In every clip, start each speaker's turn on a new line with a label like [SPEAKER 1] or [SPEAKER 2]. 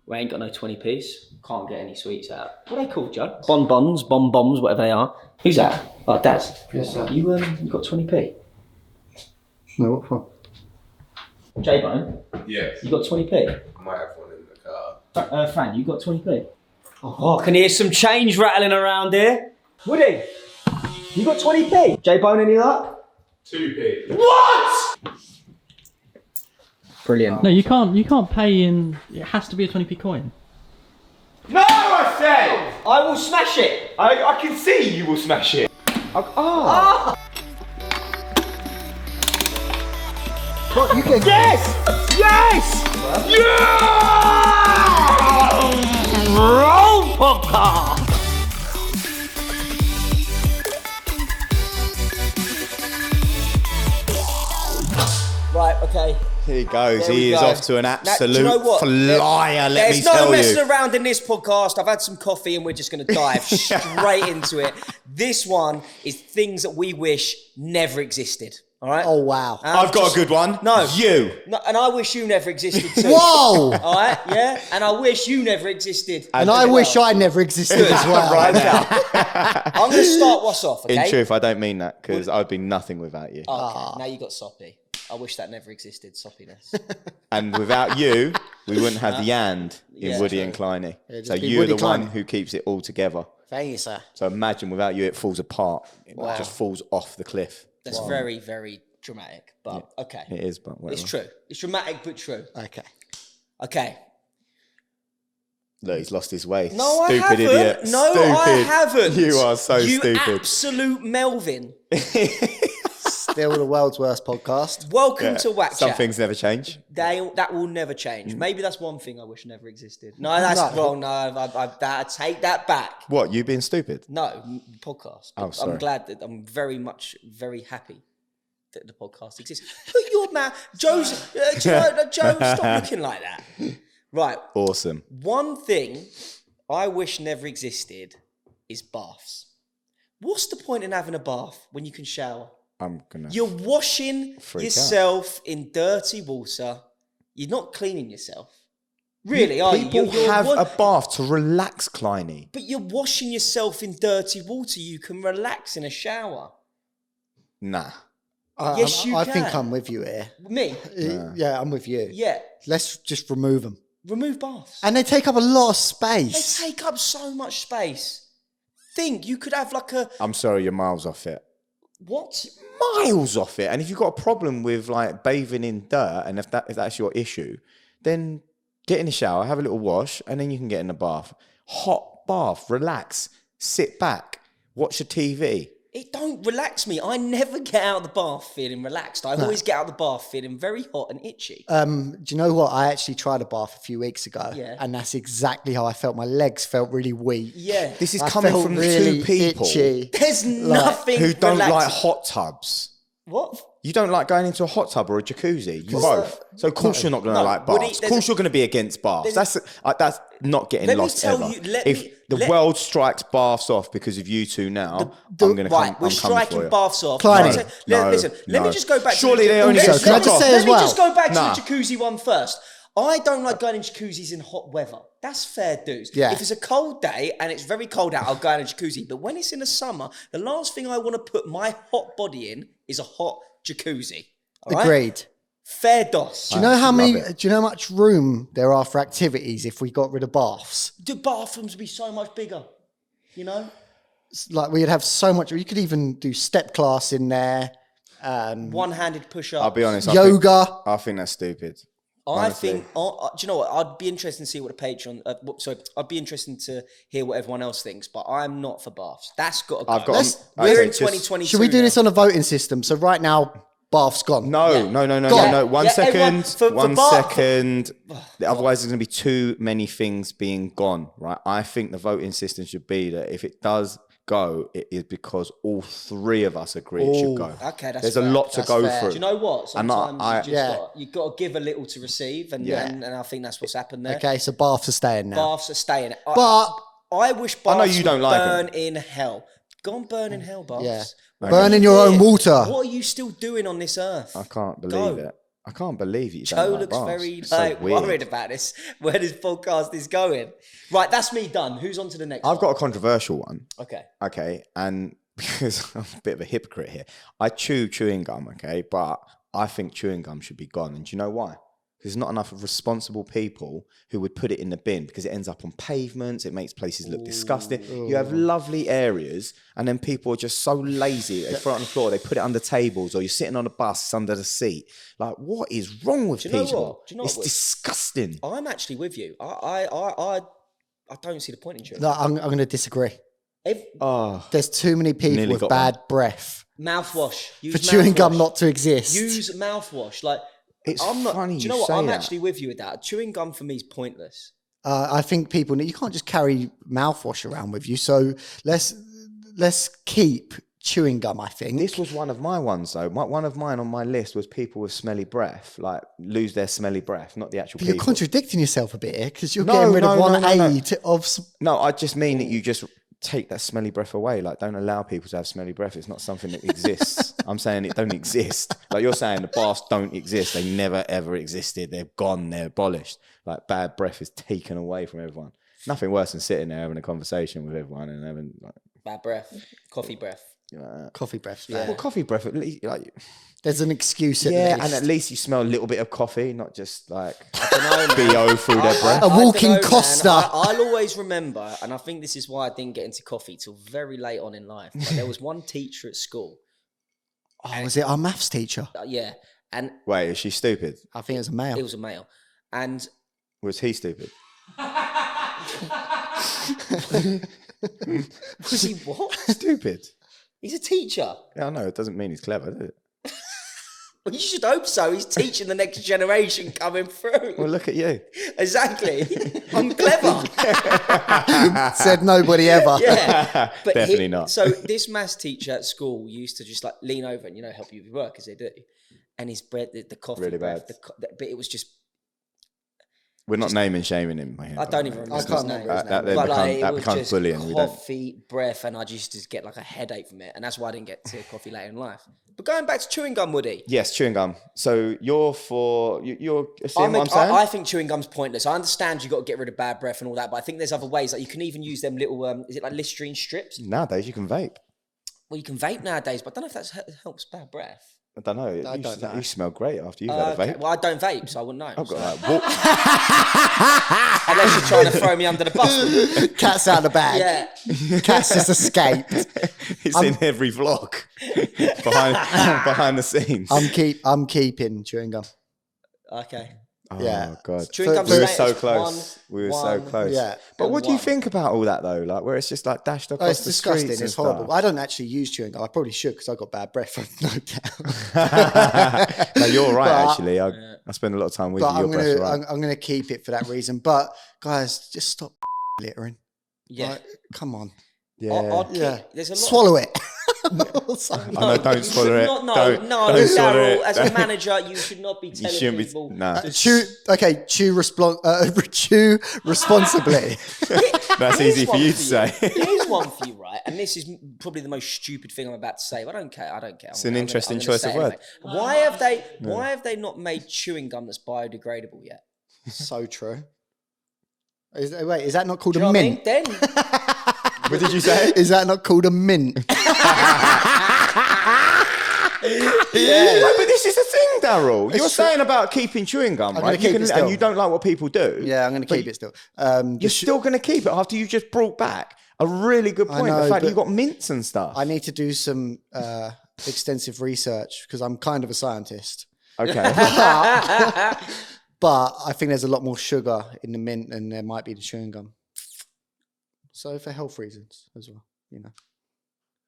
[SPEAKER 1] We ain't got no 20p's. Can't get any sweets out. What are they called, Joe? Bonbons, bombs, whatever they are. Who's that? Oh, Daz.
[SPEAKER 2] Yes, sir.
[SPEAKER 1] You got 20p?
[SPEAKER 2] No, what for?
[SPEAKER 1] J-Bone?
[SPEAKER 3] Yes.
[SPEAKER 1] You got 20p?
[SPEAKER 3] I might have one in the car.
[SPEAKER 1] Fran, you got 20p? Oh, I can hear some change rattling around here. Woody, you got 20p? J-Bone, any luck?
[SPEAKER 3] 2p.
[SPEAKER 1] What? Brilliant.
[SPEAKER 4] No, you can't pay in. It has to be a 20p coin.
[SPEAKER 3] No, I said!
[SPEAKER 1] I will smash it.
[SPEAKER 3] I can see you will smash it.
[SPEAKER 2] What, you can...
[SPEAKER 1] Yes! Yes! Yeah! Roll podcast. Right, okay.
[SPEAKER 5] Here he goes.
[SPEAKER 1] There we
[SPEAKER 5] He is
[SPEAKER 1] go.
[SPEAKER 5] off to an
[SPEAKER 1] Now, do
[SPEAKER 5] absolute
[SPEAKER 1] you know what?
[SPEAKER 5] flyer, let me
[SPEAKER 1] There's no
[SPEAKER 5] tell
[SPEAKER 1] messing
[SPEAKER 5] you.
[SPEAKER 1] around in this podcast. I've had some coffee and we're just going to dive straight into it. This one is things that we wish never existed. All right?
[SPEAKER 2] Oh, wow.
[SPEAKER 5] I've got a good one.
[SPEAKER 1] No.
[SPEAKER 5] You.
[SPEAKER 1] No, and I wish you never existed too.
[SPEAKER 2] Whoa!
[SPEAKER 1] All right? Yeah? And I wish you never existed.
[SPEAKER 2] And I wish I never existed as well.
[SPEAKER 5] Right now.
[SPEAKER 1] I'm going to start us off, okay?
[SPEAKER 5] In truth, I don't mean that because I'd be nothing without you.
[SPEAKER 1] Okay, now you got soppy. I wish that never existed, soppiness.
[SPEAKER 5] And without you, we wouldn't have the and in
[SPEAKER 1] Yeah,
[SPEAKER 5] Woody
[SPEAKER 1] true.
[SPEAKER 5] and Kleiny.
[SPEAKER 2] just
[SPEAKER 5] So
[SPEAKER 2] be
[SPEAKER 5] you're
[SPEAKER 2] Woody
[SPEAKER 5] the one
[SPEAKER 2] Kleiny.
[SPEAKER 5] who keeps it all together.
[SPEAKER 2] Thank you, sir.
[SPEAKER 5] So imagine without you, it falls apart. It just falls off the cliff.
[SPEAKER 1] That's very, very dramatic, but okay.
[SPEAKER 5] It is, but whatever.
[SPEAKER 1] It's true. It's dramatic, but true.
[SPEAKER 2] Okay.
[SPEAKER 1] Okay.
[SPEAKER 5] Look, he's lost his way.
[SPEAKER 1] No,
[SPEAKER 5] Stupid
[SPEAKER 1] I haven't.
[SPEAKER 5] idiot.
[SPEAKER 1] No,
[SPEAKER 5] Stupid.
[SPEAKER 1] I haven't.
[SPEAKER 5] You are so
[SPEAKER 1] you
[SPEAKER 5] stupid.
[SPEAKER 1] absolute Melvin.
[SPEAKER 2] Still the world's worst podcast.
[SPEAKER 1] Welcome to WAK
[SPEAKER 5] Some
[SPEAKER 1] Chat.
[SPEAKER 5] things never change.
[SPEAKER 1] That will never change. Maybe that's one thing I wish never existed. No, that's wrong. No, I take that back.
[SPEAKER 5] What, you being stupid?
[SPEAKER 1] No, podcast.
[SPEAKER 5] Oh, sorry.
[SPEAKER 1] I'm glad that I'm very happy that the podcast exists. Put your mouth, Joe, stop looking like that. Right.
[SPEAKER 5] Awesome.
[SPEAKER 1] One thing I wish never existed is baths. What's the point in having a bath when you can shower?
[SPEAKER 5] I'm gonna.
[SPEAKER 1] You're washing
[SPEAKER 5] Freak
[SPEAKER 1] yourself in dirty water. You're not cleaning yourself. Really, are you?
[SPEAKER 5] People
[SPEAKER 1] You're
[SPEAKER 5] have a bath to relax, Kleiny.
[SPEAKER 1] But you're washing yourself in dirty water. You can relax in a shower.
[SPEAKER 5] Nah.
[SPEAKER 1] Yes, you
[SPEAKER 2] I
[SPEAKER 1] can.
[SPEAKER 2] think I'm with you here.
[SPEAKER 1] Me?
[SPEAKER 2] Yeah, I'm with you.
[SPEAKER 1] Yeah.
[SPEAKER 2] Let's just remove them.
[SPEAKER 1] Remove baths.
[SPEAKER 2] And they take up a lot of
[SPEAKER 1] They
[SPEAKER 2] space.
[SPEAKER 1] take up so much space. Think you could have like a
[SPEAKER 5] I'm sorry, you're miles off it.
[SPEAKER 1] what?
[SPEAKER 5] Miles off it. And if you've got a problem with like bathing in dirt, and if that's your issue, then get in the shower, have a little wash, and then you can get in the bath. Hot bath, relax, sit back, watch your TV.
[SPEAKER 1] It don't relax me. I never get out of the bath feeling relaxed. I always get out of the bath feeling very hot and itchy.
[SPEAKER 2] Do you know what? I actually tried a bath a few weeks ago.
[SPEAKER 1] Yeah.
[SPEAKER 2] And that's exactly how I felt. My legs felt really weak.
[SPEAKER 1] Yeah.
[SPEAKER 5] This is
[SPEAKER 2] I
[SPEAKER 5] coming
[SPEAKER 2] felt
[SPEAKER 5] from
[SPEAKER 2] really
[SPEAKER 5] two people
[SPEAKER 2] itchy.
[SPEAKER 1] There's nothing
[SPEAKER 5] who don't like
[SPEAKER 1] relaxing.
[SPEAKER 5] hot tubs.
[SPEAKER 1] What?
[SPEAKER 5] You don't like going into a hot tub or a jacuzzi. You both. So of course you're not going to like
[SPEAKER 1] Woody,
[SPEAKER 5] baths. Of course you're going to be against baths. That's not getting
[SPEAKER 1] Let me
[SPEAKER 5] lost
[SPEAKER 1] tell
[SPEAKER 5] ever.
[SPEAKER 1] you-
[SPEAKER 5] If the world strikes baths off because of you two now, I'm going to come.
[SPEAKER 1] Right, we're
[SPEAKER 5] I'm coming for
[SPEAKER 1] striking
[SPEAKER 5] you.
[SPEAKER 1] baths off.
[SPEAKER 2] Kleiny.
[SPEAKER 1] Listen, let me just go back
[SPEAKER 5] Surely
[SPEAKER 1] to
[SPEAKER 5] they only
[SPEAKER 2] Also,
[SPEAKER 5] get
[SPEAKER 2] can I
[SPEAKER 5] struck
[SPEAKER 2] just
[SPEAKER 5] off.
[SPEAKER 2] say
[SPEAKER 1] Let
[SPEAKER 2] as
[SPEAKER 1] me
[SPEAKER 2] well?
[SPEAKER 1] just go back
[SPEAKER 5] Nah.
[SPEAKER 1] to the jacuzzi one first. I don't like going in jacuzzis in hot weather. That's fair dues.
[SPEAKER 2] Yeah.
[SPEAKER 1] If it's a cold day and it's very cold out, I'll go in a jacuzzi. But when it's in the summer, the last thing I want to put my hot body in is a hot jacuzzi. All right?
[SPEAKER 2] Agreed.
[SPEAKER 1] Fair dos.
[SPEAKER 2] Do you know how many?
[SPEAKER 5] love it.
[SPEAKER 2] Do you know how much room there are for activities if we got rid of baths?
[SPEAKER 1] The bathrooms would be so much bigger. You know?
[SPEAKER 2] Like we'd have so much. You could even do step class in there.
[SPEAKER 1] One-handed push-up.
[SPEAKER 5] I'll be honest.
[SPEAKER 2] Yoga.
[SPEAKER 5] I think that's stupid.
[SPEAKER 1] I
[SPEAKER 5] honestly.
[SPEAKER 1] think, do you know what? I'd be interested to see what the Patreon. I'd be interested to hear what everyone else thinks, but I'm not for baths. That's got to go.
[SPEAKER 5] I've got.
[SPEAKER 1] We're in
[SPEAKER 5] just-
[SPEAKER 1] 2022.
[SPEAKER 2] Should we do
[SPEAKER 1] now.
[SPEAKER 2] this on a voting system? So right now, baths gone.
[SPEAKER 5] No.
[SPEAKER 1] Yeah.
[SPEAKER 5] No. One
[SPEAKER 1] Yeah,
[SPEAKER 5] second.
[SPEAKER 1] everyone- for
[SPEAKER 5] One
[SPEAKER 1] bath-
[SPEAKER 5] second. Otherwise, there's going to be too many things being gone. Right. I think the voting system should be that if it does go, it is because all three of us agree it should go.
[SPEAKER 1] Okay, that's
[SPEAKER 5] There's
[SPEAKER 1] fair.
[SPEAKER 5] a lot to
[SPEAKER 2] That's
[SPEAKER 5] go
[SPEAKER 2] fair.
[SPEAKER 5] through.
[SPEAKER 1] Do you know what?
[SPEAKER 5] And I-
[SPEAKER 1] Sometimes
[SPEAKER 2] Yeah.
[SPEAKER 1] you've got to give a little to receive, and I think that's what's happened there.
[SPEAKER 2] Okay, so baths are staying now.
[SPEAKER 1] Baths are staying.
[SPEAKER 2] But
[SPEAKER 1] I wish baths
[SPEAKER 5] know you don't
[SPEAKER 1] would
[SPEAKER 5] like
[SPEAKER 1] burn in hell. Go and burn in hell, baths.
[SPEAKER 2] yeah,
[SPEAKER 1] What
[SPEAKER 2] burn
[SPEAKER 1] are
[SPEAKER 2] in
[SPEAKER 1] you
[SPEAKER 2] your own
[SPEAKER 1] doing?
[SPEAKER 2] water.
[SPEAKER 1] What are you still doing on this earth?
[SPEAKER 5] I can't believe
[SPEAKER 1] Go.
[SPEAKER 5] it. I can't believe you.
[SPEAKER 1] Joe
[SPEAKER 5] don't like
[SPEAKER 1] looks
[SPEAKER 5] bars.
[SPEAKER 1] very
[SPEAKER 5] So weird.
[SPEAKER 1] worried about this. Where this podcast is going. Right, that's me done. Who's on to the next one?
[SPEAKER 5] I've got a controversial one.
[SPEAKER 1] Okay.
[SPEAKER 5] Okay, and because I'm a bit of a hypocrite here, I chew chewing gum, okay, but I think chewing gum should be gone. And do you know why? Because there's not enough of responsible people who would put it in the bin because it ends up on pavements, it makes places look disgusting. You have lovely areas, and then people are just so lazy. They throw it on the floor, they put it under tables, or you're sitting on a bus, it's under the seat. Like, what is wrong with
[SPEAKER 1] Do you know
[SPEAKER 5] people?
[SPEAKER 1] what? Do you know
[SPEAKER 5] it's
[SPEAKER 1] what?
[SPEAKER 5] disgusting.
[SPEAKER 1] I'm actually with you. I don't see the point in chewing.
[SPEAKER 2] No, I'm going to disagree.
[SPEAKER 5] Oh,
[SPEAKER 2] There's too many people
[SPEAKER 5] Nearly
[SPEAKER 2] with
[SPEAKER 5] got
[SPEAKER 2] bad breath
[SPEAKER 1] Mouthwash. Use
[SPEAKER 2] for chewing gum
[SPEAKER 1] mouthwash.
[SPEAKER 2] not to exist.
[SPEAKER 1] Use mouthwash. Like,
[SPEAKER 5] it's
[SPEAKER 1] I'm not.
[SPEAKER 5] funny
[SPEAKER 1] Do you know
[SPEAKER 5] you
[SPEAKER 1] what?
[SPEAKER 5] say
[SPEAKER 1] I'm
[SPEAKER 5] that.
[SPEAKER 1] actually with you with that. Chewing gum for me is pointless.
[SPEAKER 2] I think people you can't just carry mouthwash around with you. So let's keep chewing gum. I think
[SPEAKER 5] This was one of my ones, though. One of mine on my list was people with smelly breath, like lose their smelly breath, not the actual
[SPEAKER 2] But you're
[SPEAKER 5] people.
[SPEAKER 2] contradicting yourself a bit here because you're
[SPEAKER 5] No,
[SPEAKER 2] getting rid of
[SPEAKER 5] no,
[SPEAKER 2] one
[SPEAKER 5] no, no.
[SPEAKER 2] aid of.
[SPEAKER 5] No, I just mean that you just take that smelly breath away. Like, don't allow people to have smelly breath. It's not something that exists. I'm saying it don't exist. Like you're saying the baths don't exist. They never, ever existed. They're gone. They're abolished. Like, bad breath is taken away from everyone. Nothing worse than sitting there having a conversation with everyone and having, like,
[SPEAKER 1] Bad breath. Coffee breath.
[SPEAKER 5] you know, that.
[SPEAKER 2] Coffee breath's
[SPEAKER 1] Yeah.
[SPEAKER 2] bad.
[SPEAKER 5] Well, coffee breath, at least, like,
[SPEAKER 2] There's an excuse at
[SPEAKER 5] yeah,
[SPEAKER 2] least.
[SPEAKER 5] and at least you smell a little bit of coffee, not just like
[SPEAKER 1] I don't know, man.
[SPEAKER 5] BO through their breath.
[SPEAKER 2] A walking
[SPEAKER 1] I don't know, man.
[SPEAKER 2] Costa.
[SPEAKER 1] I'll always remember, and I think this is why I didn't get into coffee till very late on in life. But there was one teacher at school.
[SPEAKER 2] Oh, was it our maths teacher?
[SPEAKER 1] Yeah. And
[SPEAKER 5] Wait, is she stupid?
[SPEAKER 2] I think it was a male.
[SPEAKER 1] it was a male. And
[SPEAKER 5] Was he stupid?
[SPEAKER 1] was he what?
[SPEAKER 5] Stupid.
[SPEAKER 1] He's a teacher.
[SPEAKER 5] Yeah, I know. It doesn't mean he's clever, does it?
[SPEAKER 1] Well, you should hope so. He's teaching the next generation coming through.
[SPEAKER 5] Well, look at you.
[SPEAKER 1] Exactly. I'm clever.
[SPEAKER 2] Said nobody ever.
[SPEAKER 1] Yeah. But
[SPEAKER 5] Definitely not.
[SPEAKER 1] So this maths teacher at school used to just like lean over and, help you with your work, as they do. And his bread, the coffee
[SPEAKER 5] Really
[SPEAKER 1] breath,
[SPEAKER 5] bad.
[SPEAKER 1] but it was just,
[SPEAKER 5] We're not naming shaming him.
[SPEAKER 1] I don't even remember
[SPEAKER 2] I
[SPEAKER 1] his
[SPEAKER 2] can't
[SPEAKER 1] name.
[SPEAKER 2] remember his
[SPEAKER 5] That,
[SPEAKER 2] name.
[SPEAKER 1] But
[SPEAKER 5] that
[SPEAKER 1] it was
[SPEAKER 5] becomes
[SPEAKER 1] just
[SPEAKER 5] bullying. We don't.
[SPEAKER 1] coffee breath, and I used to get like a headache from it, and that's why I didn't get to coffee later in life. But going back to chewing gum, Woody,
[SPEAKER 5] Yes, chewing gum. So you're seeing what I'm saying?
[SPEAKER 1] I think chewing gum's pointless. I understand you got to get rid of bad breath and all that, but I think there's other ways. Like you can even use them little, is it like Listerine strips?
[SPEAKER 5] Nowadays you can vape.
[SPEAKER 1] Well, you can vape nowadays, but I don't know if that helps bad breath.
[SPEAKER 5] I don't know.
[SPEAKER 2] I don't know.
[SPEAKER 5] You smell great after you've had a
[SPEAKER 1] Okay.
[SPEAKER 5] vape.
[SPEAKER 1] Well, I don't vape, so I wouldn't know.
[SPEAKER 5] I've
[SPEAKER 1] So.
[SPEAKER 5] got like,
[SPEAKER 1] Unless you're trying to throw me under the bus.
[SPEAKER 2] Cat's out of the bag.
[SPEAKER 1] Yeah.
[SPEAKER 2] Cat's just escaped.
[SPEAKER 5] it's in every vlog behind the scenes.
[SPEAKER 2] I'm keeping chewing gum.
[SPEAKER 1] Okay.
[SPEAKER 5] Oh
[SPEAKER 2] Yeah.
[SPEAKER 5] god,
[SPEAKER 1] Chewing gum
[SPEAKER 5] we were
[SPEAKER 1] status
[SPEAKER 5] so close. We were so
[SPEAKER 1] one,
[SPEAKER 5] close.
[SPEAKER 2] Yeah.
[SPEAKER 5] But what do you
[SPEAKER 1] one.
[SPEAKER 5] think about all that though? Like where it's just like dashed
[SPEAKER 2] Oh,
[SPEAKER 5] across
[SPEAKER 2] it's
[SPEAKER 5] the
[SPEAKER 2] disgusting.
[SPEAKER 5] streets and
[SPEAKER 2] It's horrible.
[SPEAKER 5] stuff.
[SPEAKER 2] I don't actually use chewing gum. I probably should because I got bad breath. No doubt.
[SPEAKER 5] No, you're right.
[SPEAKER 2] But-
[SPEAKER 5] Actually, I spend a lot of time with
[SPEAKER 2] But
[SPEAKER 5] you. Your breath's right.
[SPEAKER 2] I'm gonna keep it for that reason. But guys, just stop littering.
[SPEAKER 1] Yeah.
[SPEAKER 2] Like, come on.
[SPEAKER 5] Yeah.
[SPEAKER 1] I'll keep,
[SPEAKER 2] Yeah.
[SPEAKER 1] There's a lot.
[SPEAKER 2] Swallow it.
[SPEAKER 5] I know, don't swallow it.
[SPEAKER 1] No,
[SPEAKER 5] Don't swallow
[SPEAKER 1] Daryl,
[SPEAKER 5] it.
[SPEAKER 1] as a manager, you should not be telling
[SPEAKER 5] shouldn't be.
[SPEAKER 1] people.
[SPEAKER 5] Nah,
[SPEAKER 2] chew responsibly.
[SPEAKER 5] that's
[SPEAKER 1] Here's
[SPEAKER 5] easy for
[SPEAKER 1] one
[SPEAKER 5] you to say.
[SPEAKER 1] Here's one for you, right? And this is probably the most stupid thing I'm about to say. But I don't care.
[SPEAKER 5] It's an interesting choice of word.
[SPEAKER 1] Why have they not made chewing gum that's biodegradable yet?
[SPEAKER 2] So true. Is that not called
[SPEAKER 1] Do you
[SPEAKER 2] a
[SPEAKER 1] know what I
[SPEAKER 2] mint?
[SPEAKER 1] mean? Then
[SPEAKER 5] What did you say?
[SPEAKER 2] Is that not called a mint?
[SPEAKER 5] No, but this is the thing, Daryl. You're saying about keeping chewing gum,
[SPEAKER 2] I'm
[SPEAKER 5] right?
[SPEAKER 2] gonna keep it still.
[SPEAKER 5] And you don't like what people do.
[SPEAKER 2] Yeah, I'm going to
[SPEAKER 5] But
[SPEAKER 2] keep it still.
[SPEAKER 5] You're still going to keep it after you just brought back a really good point.
[SPEAKER 2] know,
[SPEAKER 5] The fact that
[SPEAKER 2] but
[SPEAKER 5] you got mints and stuff.
[SPEAKER 2] I need to do some extensive research because I'm kind of a scientist.
[SPEAKER 5] Okay.
[SPEAKER 2] But I think there's a lot more sugar in the mint than there might be in chewing gum. So for health reasons as well,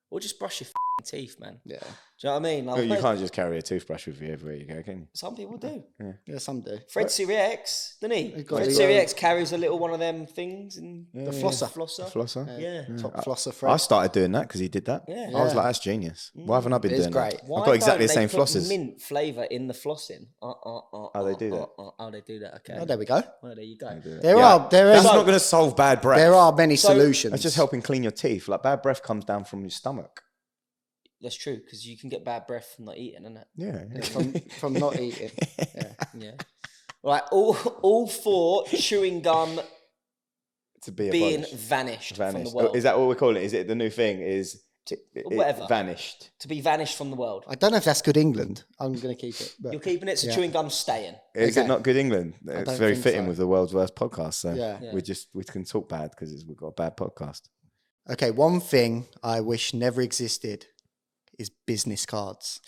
[SPEAKER 1] or just brush your teeth, man.
[SPEAKER 2] Yeah.
[SPEAKER 1] Do you know what I mean? Like,
[SPEAKER 5] You can't just carry a toothbrush with you everywhere you go, can you?
[SPEAKER 1] Some people do.
[SPEAKER 2] Yeah, some do.
[SPEAKER 1] Fred Sirius, doesn't he?
[SPEAKER 2] He's got
[SPEAKER 1] Fred
[SPEAKER 2] his-
[SPEAKER 1] Sirius carries a little one of them things and
[SPEAKER 2] The flosser.
[SPEAKER 1] flosser.
[SPEAKER 5] Flosser?
[SPEAKER 1] Yeah.
[SPEAKER 2] Top flosser
[SPEAKER 5] I
[SPEAKER 2] Fred.
[SPEAKER 5] started doing that because he did that.
[SPEAKER 1] Yeah.
[SPEAKER 5] I was like, that's genius. Why haven't I been
[SPEAKER 2] It is
[SPEAKER 5] doing
[SPEAKER 2] great.
[SPEAKER 5] that?
[SPEAKER 1] Why
[SPEAKER 5] I've got exactly the
[SPEAKER 1] don't
[SPEAKER 5] same
[SPEAKER 1] they put
[SPEAKER 5] flossers.
[SPEAKER 1] mint flavour in the flossing.
[SPEAKER 5] they do that.
[SPEAKER 1] Oh, they do that. Okay.
[SPEAKER 2] Oh, there we go.
[SPEAKER 1] Well, there you go.
[SPEAKER 2] There
[SPEAKER 5] That's
[SPEAKER 2] is
[SPEAKER 5] not going to solve bad breath.
[SPEAKER 2] there are many solutions.
[SPEAKER 5] That's just helping clean your teeth. Like bad breath comes down from your stomach.
[SPEAKER 1] That's true, because you can get bad breath from not eating, isn't it?
[SPEAKER 5] Yeah.
[SPEAKER 2] From not eating. Yeah.
[SPEAKER 1] Yeah. Right. All for chewing gum
[SPEAKER 5] To be
[SPEAKER 1] being
[SPEAKER 5] abolished.
[SPEAKER 1] vanished from the
[SPEAKER 5] Vanished.
[SPEAKER 1] world.
[SPEAKER 5] Is that what we're calling it? Is it the new thing?
[SPEAKER 1] Whatever.
[SPEAKER 5] Vanished.
[SPEAKER 1] To be vanished from the world.
[SPEAKER 2] I don't know if that's good England. I'm going to keep it. But
[SPEAKER 1] You're keeping it, so chewing gum's staying.
[SPEAKER 5] Is
[SPEAKER 2] Okay.
[SPEAKER 5] it not good England? It's
[SPEAKER 2] don't
[SPEAKER 5] very
[SPEAKER 2] think
[SPEAKER 5] fitting
[SPEAKER 2] so.
[SPEAKER 5] with the world's worst podcast. So
[SPEAKER 2] Yeah.
[SPEAKER 5] we can talk bad because we've got a bad podcast.
[SPEAKER 2] Okay, one thing I wish never existed is business cards.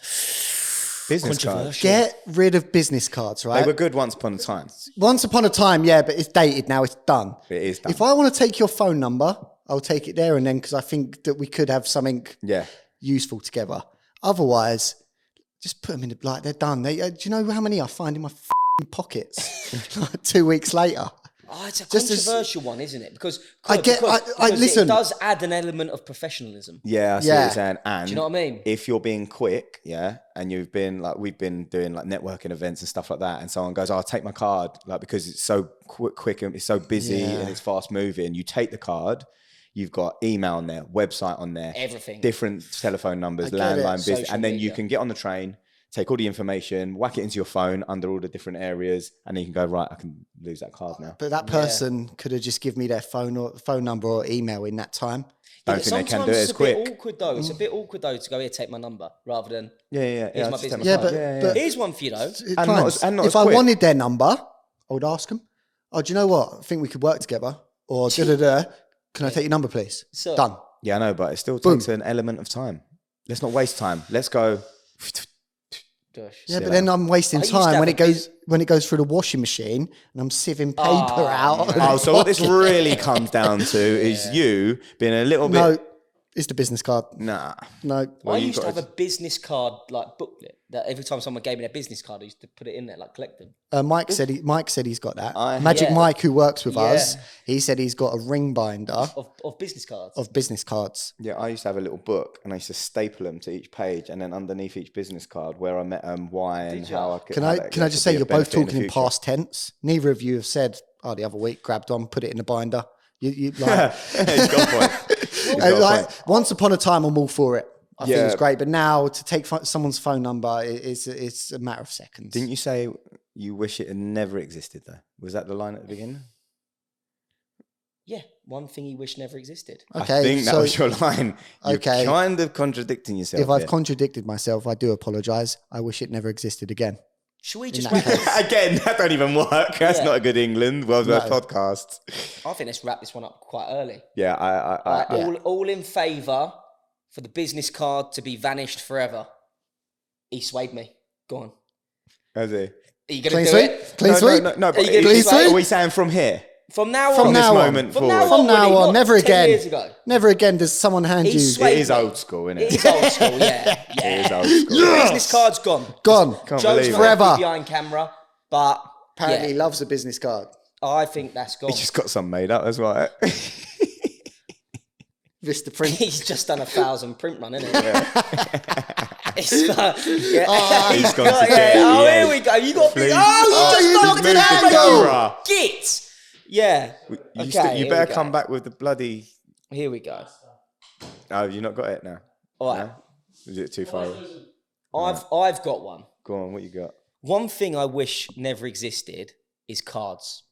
[SPEAKER 5] Business cards.
[SPEAKER 1] Controversial.
[SPEAKER 2] Get rid of business cards, right?
[SPEAKER 5] They were good once upon a time.
[SPEAKER 2] Once upon a time, yeah, but it's dated now. It's done.
[SPEAKER 5] It is done.
[SPEAKER 2] If I want to take your phone number, I'll take it there and then because I think that we could have something
[SPEAKER 5] Yeah.
[SPEAKER 2] useful together. Otherwise, just put them in the like they're done. Do you know how many I find in my pockets 2 weeks later?
[SPEAKER 1] Oh, it's a
[SPEAKER 2] Just as-
[SPEAKER 1] controversial one, isn't it? Because
[SPEAKER 2] listen.
[SPEAKER 1] it does add an element of professionalism.
[SPEAKER 5] Yeah, I see what
[SPEAKER 2] Yeah.
[SPEAKER 5] you're saying. And
[SPEAKER 1] Do you know what I mean?
[SPEAKER 5] if you're being quick, yeah, and you've been like, we've been doing like networking events and stuff like that, and someone goes, "Oh, I'll take my card," like because it's so quick and it's so busy
[SPEAKER 2] Yeah.
[SPEAKER 5] and it's fast moving. You take the card, you've got email on there, website on there,
[SPEAKER 1] Everything.
[SPEAKER 5] different telephone numbers,
[SPEAKER 2] I get it.
[SPEAKER 5] landline, business,
[SPEAKER 1] Social
[SPEAKER 5] and then you
[SPEAKER 1] media.
[SPEAKER 5] can get on the train, take all the information, whack it into your phone under all the different areas, and then you can go, right, I can lose that card now.
[SPEAKER 2] But that person could have just given me their phone number or email in that time.
[SPEAKER 5] Don't
[SPEAKER 1] but
[SPEAKER 5] think they can do
[SPEAKER 1] sometimes
[SPEAKER 5] it
[SPEAKER 1] it's
[SPEAKER 5] as
[SPEAKER 1] a bit
[SPEAKER 5] quick.
[SPEAKER 1] awkward though. It's a bit awkward though to go here, take my number, rather than
[SPEAKER 5] Yeah.
[SPEAKER 1] here's my
[SPEAKER 5] just take
[SPEAKER 1] business
[SPEAKER 2] Yeah,
[SPEAKER 1] card.
[SPEAKER 2] but
[SPEAKER 1] Here's one for you though.
[SPEAKER 2] it's
[SPEAKER 5] And
[SPEAKER 2] fine.
[SPEAKER 5] not
[SPEAKER 2] If
[SPEAKER 5] as
[SPEAKER 2] I
[SPEAKER 5] quick.
[SPEAKER 2] wanted their number, I would ask them. Oh, do you know what? I think we could work together. Or Can I take your number, please?
[SPEAKER 1] So-
[SPEAKER 2] Done.
[SPEAKER 5] Yeah, I know, but it still
[SPEAKER 2] Boom.
[SPEAKER 5] takes an element of time. Let's not waste time. Let's go.
[SPEAKER 1] Gosh.
[SPEAKER 2] Yeah,
[SPEAKER 5] See
[SPEAKER 2] but then I'm wasting
[SPEAKER 1] I used to
[SPEAKER 2] time
[SPEAKER 1] have
[SPEAKER 2] when
[SPEAKER 1] a
[SPEAKER 2] it goes through the washing machine and I'm sieving paper out.
[SPEAKER 5] Oh, so what this really comes down to is you being a little bit.
[SPEAKER 2] No, it's the business card.
[SPEAKER 5] Nah.
[SPEAKER 2] No.
[SPEAKER 5] Well,
[SPEAKER 1] I
[SPEAKER 5] you've
[SPEAKER 1] used to
[SPEAKER 5] got
[SPEAKER 1] have a business card like booklet that every time someone gave me their business card, I used to put it in there, like collect them.
[SPEAKER 2] Mike said he's got that.
[SPEAKER 5] I-
[SPEAKER 2] Magic
[SPEAKER 1] Yeah.
[SPEAKER 2] Mike, who works with us,
[SPEAKER 1] Yeah.
[SPEAKER 2] he said he's got a ring binder
[SPEAKER 1] Of business cards.
[SPEAKER 2] of business cards.
[SPEAKER 5] Yeah, I used to have a little book and I used to staple them to each page, and then underneath each business card where I met them, why, and
[SPEAKER 1] you?
[SPEAKER 5] how I could.
[SPEAKER 2] Can
[SPEAKER 5] how
[SPEAKER 2] I
[SPEAKER 5] that
[SPEAKER 2] can I
[SPEAKER 5] could
[SPEAKER 2] just
[SPEAKER 5] be
[SPEAKER 2] say
[SPEAKER 5] a
[SPEAKER 2] you're both
[SPEAKER 5] benefit the
[SPEAKER 2] talking in
[SPEAKER 5] future.
[SPEAKER 2] past tense? Neither of you have said, "Oh, the other week grabbed on, put it in the binder." You like,
[SPEAKER 5] He's got a point. He's got a
[SPEAKER 2] like
[SPEAKER 5] point.
[SPEAKER 2] once upon a time, I'm all for it. I think
[SPEAKER 5] Yeah.
[SPEAKER 2] it's great, but now to take someone's phone number it's a matter of seconds.
[SPEAKER 5] Didn't you say you wish it had never existed, though? Was that the line at the beginning?
[SPEAKER 1] Yeah, one thing he wished never existed.
[SPEAKER 2] Okay,
[SPEAKER 5] I think that
[SPEAKER 2] so
[SPEAKER 5] was your line. You're
[SPEAKER 2] Okay.
[SPEAKER 5] kind of contradicting yourself.
[SPEAKER 2] if I've
[SPEAKER 5] here.
[SPEAKER 2] contradicted myself, I do apologise. I wish it never existed again.
[SPEAKER 1] Should we just
[SPEAKER 2] that
[SPEAKER 1] wrap
[SPEAKER 2] case.
[SPEAKER 5] Again, that don't even work. That's
[SPEAKER 1] Yeah.
[SPEAKER 5] not a good England World's Worst
[SPEAKER 2] No.
[SPEAKER 5] podcast.
[SPEAKER 1] I think let's wrap this one up quite early.
[SPEAKER 5] Yeah,
[SPEAKER 1] All in favour for the business card to be vanished forever. He swayed me. Go on.
[SPEAKER 5] Has he?
[SPEAKER 1] Are you going to
[SPEAKER 2] Clean
[SPEAKER 1] do
[SPEAKER 2] sweep?
[SPEAKER 1] it?
[SPEAKER 2] Clean sweep?
[SPEAKER 5] No. But
[SPEAKER 1] Are you gonna
[SPEAKER 2] Clean sweep?
[SPEAKER 5] are we saying from here?
[SPEAKER 1] From now
[SPEAKER 2] From
[SPEAKER 1] on.
[SPEAKER 2] now
[SPEAKER 5] this
[SPEAKER 2] on.
[SPEAKER 5] moment
[SPEAKER 1] From
[SPEAKER 5] forward.
[SPEAKER 1] now
[SPEAKER 2] From
[SPEAKER 1] on,
[SPEAKER 2] now
[SPEAKER 1] Woody,
[SPEAKER 2] on,
[SPEAKER 1] not
[SPEAKER 2] never
[SPEAKER 1] 10
[SPEAKER 2] again.
[SPEAKER 1] years ago.
[SPEAKER 2] Never again does someone hand
[SPEAKER 1] He
[SPEAKER 2] you.
[SPEAKER 1] swayed
[SPEAKER 5] It is
[SPEAKER 1] me.
[SPEAKER 5] old school, isn't
[SPEAKER 1] It
[SPEAKER 5] it?
[SPEAKER 1] is old school, yeah.
[SPEAKER 5] It is
[SPEAKER 1] Yeah.
[SPEAKER 5] old school.
[SPEAKER 1] Business card's gone.
[SPEAKER 2] Gone.
[SPEAKER 5] Can't
[SPEAKER 1] Joe's
[SPEAKER 5] believe
[SPEAKER 1] not
[SPEAKER 5] it.
[SPEAKER 2] Forever.
[SPEAKER 1] happy behind camera, but
[SPEAKER 2] Apparently, he
[SPEAKER 1] yeah,
[SPEAKER 2] loves a business card.
[SPEAKER 1] I think that's gone.
[SPEAKER 5] He just got some made up as well.
[SPEAKER 2] Vista print.
[SPEAKER 1] He's just done 1,000 print run, isn't he? It's, yeah.
[SPEAKER 5] He's gone to
[SPEAKER 1] yeah.
[SPEAKER 5] jail.
[SPEAKER 1] Oh,
[SPEAKER 5] Yeah.
[SPEAKER 1] here we go. You got to be.
[SPEAKER 5] Please.
[SPEAKER 1] Oh, you
[SPEAKER 2] you
[SPEAKER 1] just
[SPEAKER 2] just
[SPEAKER 1] knocked it
[SPEAKER 2] moved
[SPEAKER 1] out,
[SPEAKER 2] the
[SPEAKER 1] bro.
[SPEAKER 5] camera.
[SPEAKER 1] Git. Yeah. Okay,
[SPEAKER 5] You
[SPEAKER 1] here
[SPEAKER 5] better
[SPEAKER 1] we go.
[SPEAKER 5] come back with the bloody.
[SPEAKER 1] Here we go.
[SPEAKER 5] Oh, you not got it now?
[SPEAKER 1] All right.
[SPEAKER 5] No? Is it too far?
[SPEAKER 1] I've got one.
[SPEAKER 5] Go on, what you got?
[SPEAKER 1] One thing I wish never existed is cards.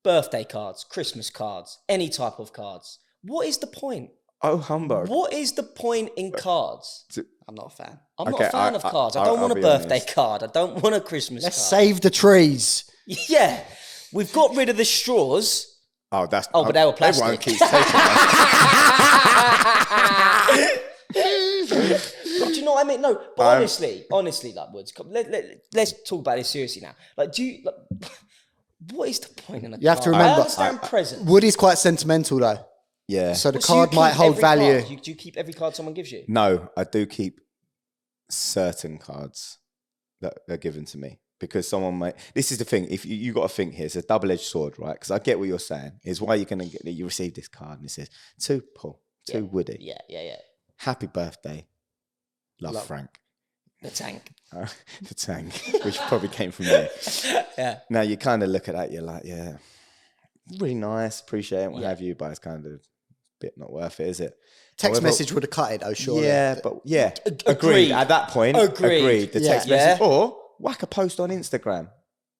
[SPEAKER 1] Birthday cards, Christmas cards, any type of cards. What is the point?
[SPEAKER 5] Oh, humbug.
[SPEAKER 1] What is the point in cards?
[SPEAKER 2] I'm not a fan.
[SPEAKER 1] I'm not
[SPEAKER 5] Okay,
[SPEAKER 1] a fan of cards. I
[SPEAKER 5] I'll
[SPEAKER 1] don't want a
[SPEAKER 5] be
[SPEAKER 1] birthday
[SPEAKER 5] honest.
[SPEAKER 1] card. I don't want a Christmas
[SPEAKER 2] Let's
[SPEAKER 1] card.
[SPEAKER 2] save the trees.
[SPEAKER 1] Yeah. We've got rid of the straws.
[SPEAKER 5] Oh, that's.
[SPEAKER 1] Oh, but they were plastic.
[SPEAKER 5] Everyone keeps taking that.
[SPEAKER 1] Do you know what I mean? No, but honestly, like Woods, let's talk about this seriously now. Like, what is the point in a
[SPEAKER 2] You have to
[SPEAKER 1] card?
[SPEAKER 2] remember-
[SPEAKER 1] I understand presents.
[SPEAKER 2] Woody's quite sentimental though,
[SPEAKER 5] Yeah.
[SPEAKER 2] so the
[SPEAKER 1] So you
[SPEAKER 2] card might
[SPEAKER 1] keep
[SPEAKER 2] hold
[SPEAKER 1] every
[SPEAKER 2] value.
[SPEAKER 1] card? Do you keep every card someone gives you?
[SPEAKER 5] No, I do keep certain cards that are given to me because someone might. This is the thing. If you got to think here, it's a double-edged sword, right? Because I get what you're saying. Is why you're gonna get. You receive this card and it says to Paul, to Woody,
[SPEAKER 1] Yeah.
[SPEAKER 5] happy birthday, love Frank.
[SPEAKER 1] The tank.
[SPEAKER 5] The tank, which probably came from there.
[SPEAKER 1] Yeah.
[SPEAKER 5] Now you kind of look at that, you're like, yeah, really nice, appreciate it, what
[SPEAKER 1] Yeah.
[SPEAKER 5] have you, but it's kind of bit not worth it, is it?
[SPEAKER 2] Text
[SPEAKER 5] However-
[SPEAKER 2] message would have cut it, though, surely.
[SPEAKER 5] Yeah, but yeah,
[SPEAKER 1] Agreed.
[SPEAKER 5] agreed. At that point,
[SPEAKER 1] Agreed.
[SPEAKER 5] The
[SPEAKER 2] Yeah.
[SPEAKER 5] text message, or whack a post on Instagram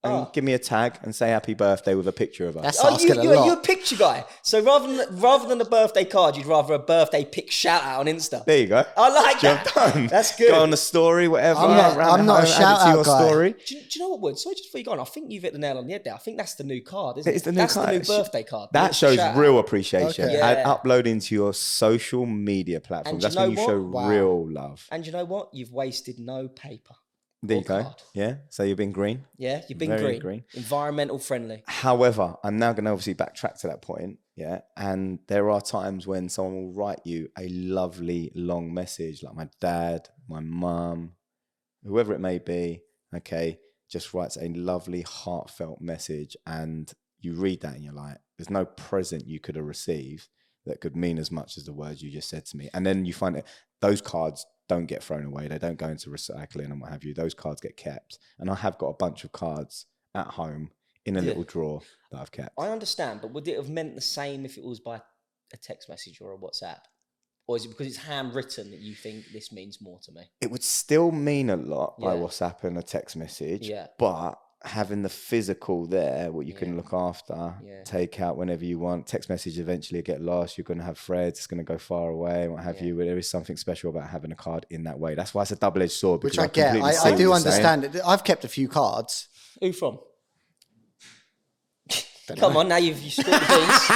[SPEAKER 5] and give me a tag and say happy birthday with a picture of us.
[SPEAKER 2] That's
[SPEAKER 1] Oh,
[SPEAKER 2] asking a
[SPEAKER 1] you're
[SPEAKER 2] lot.
[SPEAKER 1] a picture guy. So rather than a birthday card, you'd rather a birthday pic shout out on Insta.
[SPEAKER 5] There you go.
[SPEAKER 1] I like
[SPEAKER 5] Job
[SPEAKER 1] that.
[SPEAKER 5] done.
[SPEAKER 1] That's good.
[SPEAKER 5] Go on the story, whatever.
[SPEAKER 2] I'm not a shout-out guy.
[SPEAKER 5] Story.
[SPEAKER 1] Do you know what, Wood? Sorry, just before you go on, I think you've hit the nail on the head there. I think that's the new card, isn't it?
[SPEAKER 5] It's the new
[SPEAKER 1] that's
[SPEAKER 5] card.
[SPEAKER 1] the new birthday card.
[SPEAKER 5] That
[SPEAKER 1] The
[SPEAKER 5] shows
[SPEAKER 1] shout
[SPEAKER 5] real
[SPEAKER 1] out.
[SPEAKER 5] appreciation.
[SPEAKER 2] Okay.
[SPEAKER 1] Yeah.
[SPEAKER 5] And uploading to your social media platforms.
[SPEAKER 1] And
[SPEAKER 5] That's
[SPEAKER 1] you
[SPEAKER 5] when
[SPEAKER 1] know
[SPEAKER 5] you show
[SPEAKER 1] what?
[SPEAKER 2] Wow.
[SPEAKER 5] real love.
[SPEAKER 1] And you know what? You've wasted no paper.
[SPEAKER 5] There
[SPEAKER 1] or
[SPEAKER 5] you go.
[SPEAKER 1] card.
[SPEAKER 5] Yeah. So you've been green.
[SPEAKER 1] Yeah, you've been
[SPEAKER 5] Very
[SPEAKER 1] green.
[SPEAKER 5] green.
[SPEAKER 1] Environmental friendly.
[SPEAKER 5] However, I'm now going to obviously backtrack to that point. Yeah. And there are times when someone will write you a lovely long message, like my dad, my mum, whoever it may be. Okay. Just writes a lovely, heartfelt message. And you read that and you're like, there's no present you could have received that could mean as much as the words you just said to me. And then you find that those cards don't get thrown away. They don't go into recycling and what have you. Those cards get kept. And I have got a bunch of cards at home in a little drawer that I've kept.
[SPEAKER 1] I understand, but would it have meant the same if it was by a text message or a WhatsApp? Or is it because it's handwritten that you think this means more to me?
[SPEAKER 5] It would still mean a lot by
[SPEAKER 1] Yeah.
[SPEAKER 5] WhatsApp and a text message.
[SPEAKER 1] Yeah.
[SPEAKER 5] But having the physical there, what you can look after,
[SPEAKER 1] Yeah.
[SPEAKER 5] take out whenever you want. Text message eventually get lost. You're going to have threads. It's going to go far away and what have you. But there is something special about having a card in that way. That's why it's a double-edged sword.
[SPEAKER 2] Which
[SPEAKER 5] because
[SPEAKER 2] I get.
[SPEAKER 5] completely see
[SPEAKER 2] I
[SPEAKER 5] what
[SPEAKER 2] do
[SPEAKER 5] you're saying.
[SPEAKER 2] understand it. I've kept a few cards.
[SPEAKER 1] Who from? Come on, now you've spilled the beans.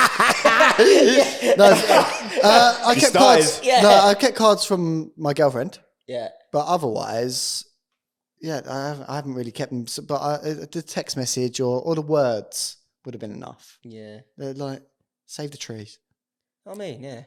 [SPEAKER 2] No, I kept
[SPEAKER 5] started.
[SPEAKER 2] cards.
[SPEAKER 1] Yeah.
[SPEAKER 2] No, I kept cards from my girlfriend,
[SPEAKER 1] Yeah.
[SPEAKER 2] but otherwise, yeah, I haven't really kept them. But the text message or the words would have been enough.
[SPEAKER 1] Yeah.
[SPEAKER 2] They're like, save the trees.
[SPEAKER 1] I mean, yeah.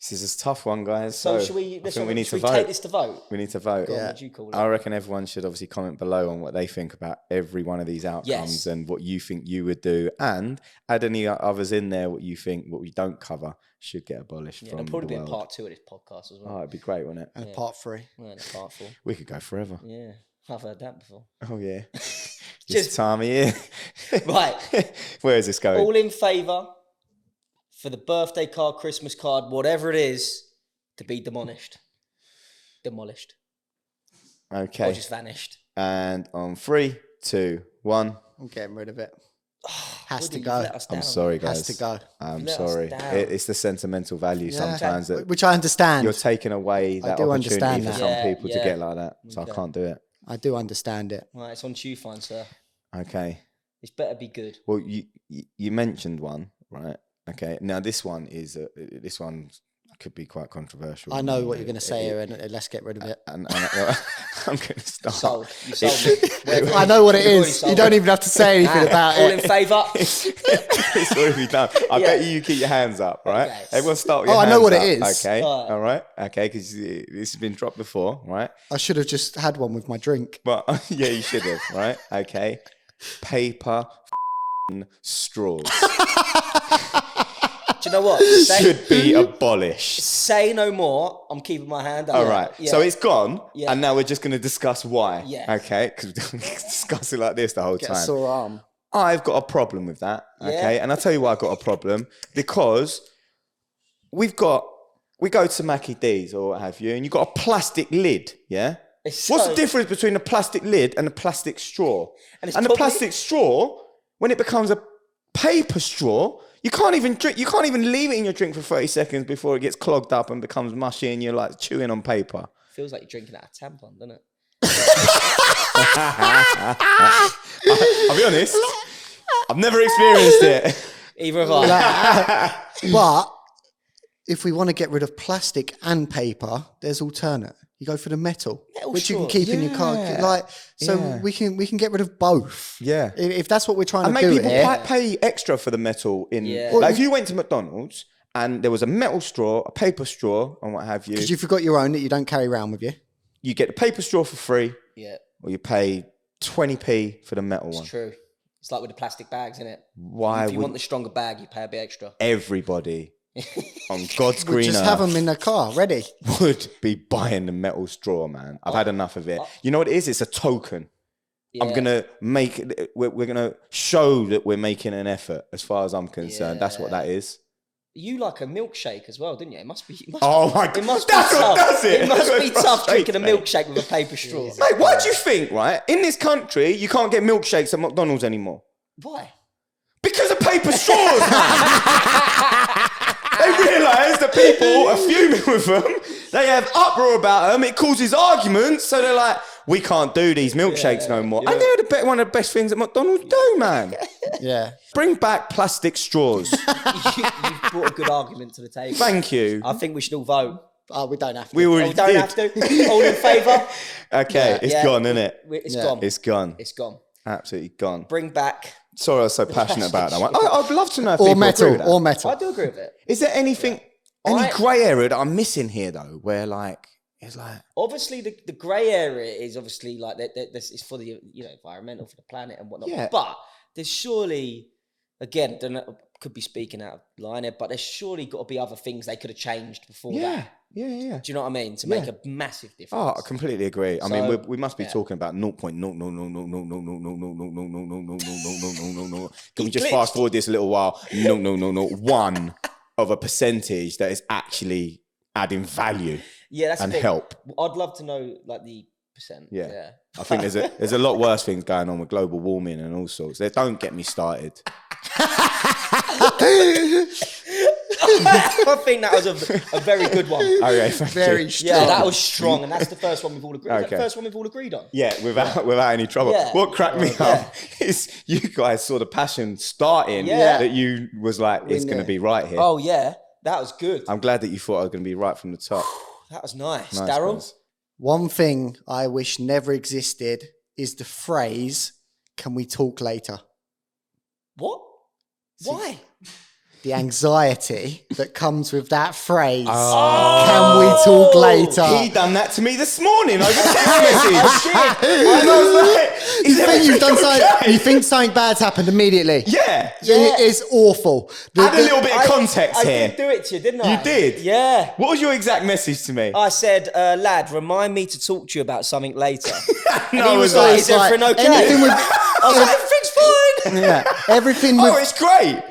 [SPEAKER 5] This is a tough one, guys.
[SPEAKER 1] So,
[SPEAKER 5] So
[SPEAKER 1] should we,
[SPEAKER 5] I think we need to vote.
[SPEAKER 1] take this to vote?
[SPEAKER 5] We need to vote.
[SPEAKER 1] Go on,
[SPEAKER 2] Yeah.
[SPEAKER 1] what do you call it?
[SPEAKER 5] I reckon everyone should obviously comment below on what they think about every one of these outcomes
[SPEAKER 1] Yes.
[SPEAKER 5] and what you think you would do, and add any others in there what you think what we don't cover should get abolished
[SPEAKER 1] Yeah,
[SPEAKER 5] from
[SPEAKER 1] there'll probably
[SPEAKER 5] the
[SPEAKER 1] be a
[SPEAKER 5] world.
[SPEAKER 1] part 2 of this podcast as
[SPEAKER 5] Oh,
[SPEAKER 1] well.
[SPEAKER 5] it'd be great, wouldn't it?
[SPEAKER 2] And
[SPEAKER 1] Yeah.
[SPEAKER 2] part 3.
[SPEAKER 1] Yeah, and a part 4.
[SPEAKER 5] We could go forever.
[SPEAKER 1] Yeah, I've heard that before.
[SPEAKER 5] Oh yeah,
[SPEAKER 1] Just-
[SPEAKER 5] this time of year.
[SPEAKER 1] Right.
[SPEAKER 5] Where is this going?
[SPEAKER 1] All in favour for the birthday card, Christmas card, whatever it is, to be demolished. Demolished.
[SPEAKER 5] Okay.
[SPEAKER 1] Or just vanished.
[SPEAKER 5] And on 3, 2, 1.
[SPEAKER 2] I'm getting rid of it. Has
[SPEAKER 1] Woody,
[SPEAKER 2] to
[SPEAKER 1] you've
[SPEAKER 2] go.
[SPEAKER 1] let us
[SPEAKER 5] I'm
[SPEAKER 1] down.
[SPEAKER 5] sorry, guys.
[SPEAKER 2] Has to go.
[SPEAKER 5] I'm
[SPEAKER 1] Let us
[SPEAKER 5] sorry.
[SPEAKER 1] down.
[SPEAKER 5] It's the sentimental value
[SPEAKER 2] Yeah.
[SPEAKER 5] sometimes that
[SPEAKER 2] Which I understand.
[SPEAKER 5] you're taking away that
[SPEAKER 2] do
[SPEAKER 5] opportunity
[SPEAKER 2] understand
[SPEAKER 5] for
[SPEAKER 2] that.
[SPEAKER 5] some
[SPEAKER 1] Yeah,
[SPEAKER 5] people to
[SPEAKER 1] yeah.
[SPEAKER 5] get like that. So
[SPEAKER 1] Okay.
[SPEAKER 5] I can't do it.
[SPEAKER 2] I do understand it.
[SPEAKER 1] Right, it's on to you, fine sir.
[SPEAKER 5] Okay.
[SPEAKER 1] It's better be good.
[SPEAKER 5] Well, you mentioned one, right? Okay. Now this one could be quite controversial.
[SPEAKER 2] I know what you're going to say here, and let's get rid of it.
[SPEAKER 5] And I'm going to start.
[SPEAKER 1] Sold. You sold me.
[SPEAKER 2] I know what it
[SPEAKER 1] You've already
[SPEAKER 2] is.
[SPEAKER 1] sold
[SPEAKER 2] You don't
[SPEAKER 1] me.
[SPEAKER 2] even have to say anything about
[SPEAKER 1] All in
[SPEAKER 2] it.
[SPEAKER 1] favour?
[SPEAKER 5] It's already done. I
[SPEAKER 1] Yeah.
[SPEAKER 5] bet you keep your hands up, right?
[SPEAKER 1] Okay.
[SPEAKER 5] Everyone start with your
[SPEAKER 2] Oh, I
[SPEAKER 5] hands
[SPEAKER 2] know what it
[SPEAKER 5] up,
[SPEAKER 2] is.
[SPEAKER 5] Okay.
[SPEAKER 1] Alright.
[SPEAKER 5] All right. Okay. Because this has been dropped before, right?
[SPEAKER 2] I should have just had one with my drink.
[SPEAKER 5] But yeah, you should have, right? Okay. Paper straws
[SPEAKER 1] Do you know what?
[SPEAKER 5] should be abolished.
[SPEAKER 1] Say no more. I'm keeping my hand up.
[SPEAKER 5] All right.
[SPEAKER 1] Yeah.
[SPEAKER 5] So it's gone,
[SPEAKER 1] Yeah.
[SPEAKER 5] and now we're just going to discuss why.
[SPEAKER 1] Yeah.
[SPEAKER 5] Okay. Because we don't discuss it like this the whole
[SPEAKER 2] Get a
[SPEAKER 5] time.
[SPEAKER 2] sore arm.
[SPEAKER 5] I've got a problem with that. Okay.
[SPEAKER 1] Yeah.
[SPEAKER 5] And I'll tell you why I've got a problem. Because we go to Mackie D's or what have you, and you've got a plastic lid. Yeah.
[SPEAKER 1] It's
[SPEAKER 5] What's
[SPEAKER 1] so-
[SPEAKER 5] the difference between a plastic lid and a plastic straw?
[SPEAKER 1] And it's
[SPEAKER 5] And the
[SPEAKER 1] probably-
[SPEAKER 5] plastic straw, when it becomes a paper straw, you can't even drink. You can't even leave it in your drink for 30 seconds before it gets clogged up and becomes mushy, and you're like chewing on paper.
[SPEAKER 1] Feels like you're drinking out of tampon, doesn't it?
[SPEAKER 5] I'll be honest, I've never experienced it.
[SPEAKER 1] Either have I.
[SPEAKER 2] But if we want to get rid of plastic and paper, there's alternate. You go for the metal,
[SPEAKER 1] Metal
[SPEAKER 2] which you can
[SPEAKER 1] straws.
[SPEAKER 2] keep in your car.
[SPEAKER 5] Yeah.
[SPEAKER 2] Like, so
[SPEAKER 5] Yeah.
[SPEAKER 2] we can get rid of both.
[SPEAKER 5] Yeah.
[SPEAKER 2] If that's what we're trying
[SPEAKER 5] And
[SPEAKER 2] to
[SPEAKER 5] make
[SPEAKER 2] do
[SPEAKER 5] people
[SPEAKER 2] here.
[SPEAKER 5] pay extra for the metal in.
[SPEAKER 1] Yeah.
[SPEAKER 5] Like if you went to McDonald's and there was a metal straw, a paper straw, and what have you,
[SPEAKER 2] Because you forgot your own that you don't carry around with you.
[SPEAKER 5] you get the paper straw for free,
[SPEAKER 1] Yeah,
[SPEAKER 5] or you pay 20p for the metal
[SPEAKER 1] it's
[SPEAKER 5] one.
[SPEAKER 1] true. It's like with the plastic bags, isn't it?
[SPEAKER 5] Why
[SPEAKER 1] If you
[SPEAKER 5] would
[SPEAKER 1] want the stronger bag, you pay a bit extra.
[SPEAKER 5] everybody on God's
[SPEAKER 2] We
[SPEAKER 5] green
[SPEAKER 2] just
[SPEAKER 5] earth
[SPEAKER 2] have them in the car, ready.
[SPEAKER 5] would be buying the metal straw, man? I've had enough of it. You know what it is? It's a token. I'm
[SPEAKER 1] Yeah.
[SPEAKER 5] gonna make. We're gonna show that we're making an effort. As far as I'm concerned, that's what that is.
[SPEAKER 1] You like a milkshake as well, didn't you? It must be.
[SPEAKER 5] Oh my God.
[SPEAKER 1] It must
[SPEAKER 5] That's
[SPEAKER 1] be
[SPEAKER 5] what
[SPEAKER 1] tough.
[SPEAKER 5] does it.
[SPEAKER 1] It must
[SPEAKER 5] That's
[SPEAKER 1] be
[SPEAKER 5] what
[SPEAKER 1] tough drinking a
[SPEAKER 5] frustrates me.
[SPEAKER 1] milkshake with a paper straw.
[SPEAKER 5] Mate, why do you think, right? In this country, you can't get milkshakes at McDonald's anymore.
[SPEAKER 1] Why?
[SPEAKER 5] Because of paper straws, man. They realise that people are fuming with them. They have uproar about them. It causes arguments. So they're like, we can't do these milkshakes no more. And they're one of the best things that McDonald's do, man.
[SPEAKER 2] Yeah.
[SPEAKER 5] Bring back plastic straws.
[SPEAKER 1] You've brought a good argument to the table.
[SPEAKER 5] Thank you.
[SPEAKER 1] I think we should all vote.
[SPEAKER 2] Oh, we don't have to.
[SPEAKER 5] We already
[SPEAKER 1] We don't
[SPEAKER 5] did.
[SPEAKER 1] have to. All in favour?
[SPEAKER 5] Okay, it's gone, isn't it?
[SPEAKER 1] It's
[SPEAKER 2] Yeah.
[SPEAKER 1] gone.
[SPEAKER 5] It's gone.
[SPEAKER 1] It's gone.
[SPEAKER 5] Absolutely gone.
[SPEAKER 1] Bring back.
[SPEAKER 5] Sorry I was so passionate about that one. I'd love to know if
[SPEAKER 2] Or
[SPEAKER 5] people agree
[SPEAKER 2] metal.
[SPEAKER 5] with that.
[SPEAKER 2] Or metal.
[SPEAKER 1] I do agree with it.
[SPEAKER 5] Is there anything, any
[SPEAKER 1] I-
[SPEAKER 5] grey area that I'm missing here though, where like it's like
[SPEAKER 1] Obviously, the grey area is obviously like this is for the environmental, for the planet and whatnot.
[SPEAKER 5] Yeah.
[SPEAKER 1] But there's surely, again, don't know, could be speaking out of line here, but there's surely got to be other things they could have changed before that.
[SPEAKER 5] yeah.
[SPEAKER 1] Do you know what I mean? To make a massive
[SPEAKER 5] Oh,
[SPEAKER 1] difference.
[SPEAKER 5] I completely agree. I
[SPEAKER 1] So,
[SPEAKER 5] mean, we must be
[SPEAKER 1] yeah.
[SPEAKER 5] talking about 0.0000000000000000000000000000000000000000000000000000000000000000000000000000000000000000000000000000000000000000000000000000000000000000000000000000000000000000000000000000000000000000000000000000000000000000000000000000000000000000000000000000000000000000000000000000000000000000000000000000000000000000000000000000000000000000000000000000000000000000000000000000000000000000000000000000000000000000000000000000000000000000000000000000000000000000000000000000000000000000000000000000000000000000000000000000000000000000000000000000000000000000000000000000000000000000000000000
[SPEAKER 1] Yeah, that's the
[SPEAKER 5] and
[SPEAKER 1] thing.
[SPEAKER 5] help
[SPEAKER 1] I'd love to know like the percent.
[SPEAKER 5] value.
[SPEAKER 1] Yeah, that's
[SPEAKER 5] and
[SPEAKER 1] the thing.
[SPEAKER 5] help.
[SPEAKER 1] I'd love to know like the percent.
[SPEAKER 5] Yeah. I think there's a lot worse things going on with global warming and all sorts. Don't get me started.
[SPEAKER 1] I think that was a very good one.
[SPEAKER 5] Okay, thank
[SPEAKER 2] Very
[SPEAKER 5] you.
[SPEAKER 2] strong.
[SPEAKER 1] Yeah, that was strong, and that's the first one we've all agreed.
[SPEAKER 5] Okay.
[SPEAKER 1] The first one we've all agreed on.
[SPEAKER 5] Yeah, without any trouble.
[SPEAKER 1] Yeah.
[SPEAKER 5] What cracked me up is you guys saw the passion starting
[SPEAKER 1] Yeah.
[SPEAKER 5] that you was like, it's going to be right here.
[SPEAKER 1] Oh yeah, that was good.
[SPEAKER 5] I'm glad that you thought I was going to be right from the top.
[SPEAKER 1] That was nice,
[SPEAKER 5] Nice,
[SPEAKER 1] Daryl.
[SPEAKER 5] guys.
[SPEAKER 2] One thing I wish never existed is the phrase, "Can we talk later?"
[SPEAKER 1] What? Why?
[SPEAKER 2] The anxiety that comes with that phrase.
[SPEAKER 5] Oh.
[SPEAKER 2] Can we talk later?
[SPEAKER 5] He done that to me this morning over text message.
[SPEAKER 1] I
[SPEAKER 5] And I was like, is
[SPEAKER 2] You think something bad's happened immediately.
[SPEAKER 5] Yeah.
[SPEAKER 2] It is awful.
[SPEAKER 5] Add a little bit of context
[SPEAKER 1] I
[SPEAKER 5] here.
[SPEAKER 1] did do it to you, didn't I?
[SPEAKER 5] You did?
[SPEAKER 1] Yeah.
[SPEAKER 5] What was your exact message to me?
[SPEAKER 1] I said, lad, remind me to talk to you about something later.
[SPEAKER 5] No,
[SPEAKER 1] he
[SPEAKER 5] I
[SPEAKER 1] was
[SPEAKER 5] was
[SPEAKER 1] like,
[SPEAKER 5] like,
[SPEAKER 1] is everything okay?
[SPEAKER 2] Anything with,
[SPEAKER 1] I was like, everything's fine.
[SPEAKER 2] yeah, everything
[SPEAKER 5] oh,
[SPEAKER 2] with.
[SPEAKER 5] it's great.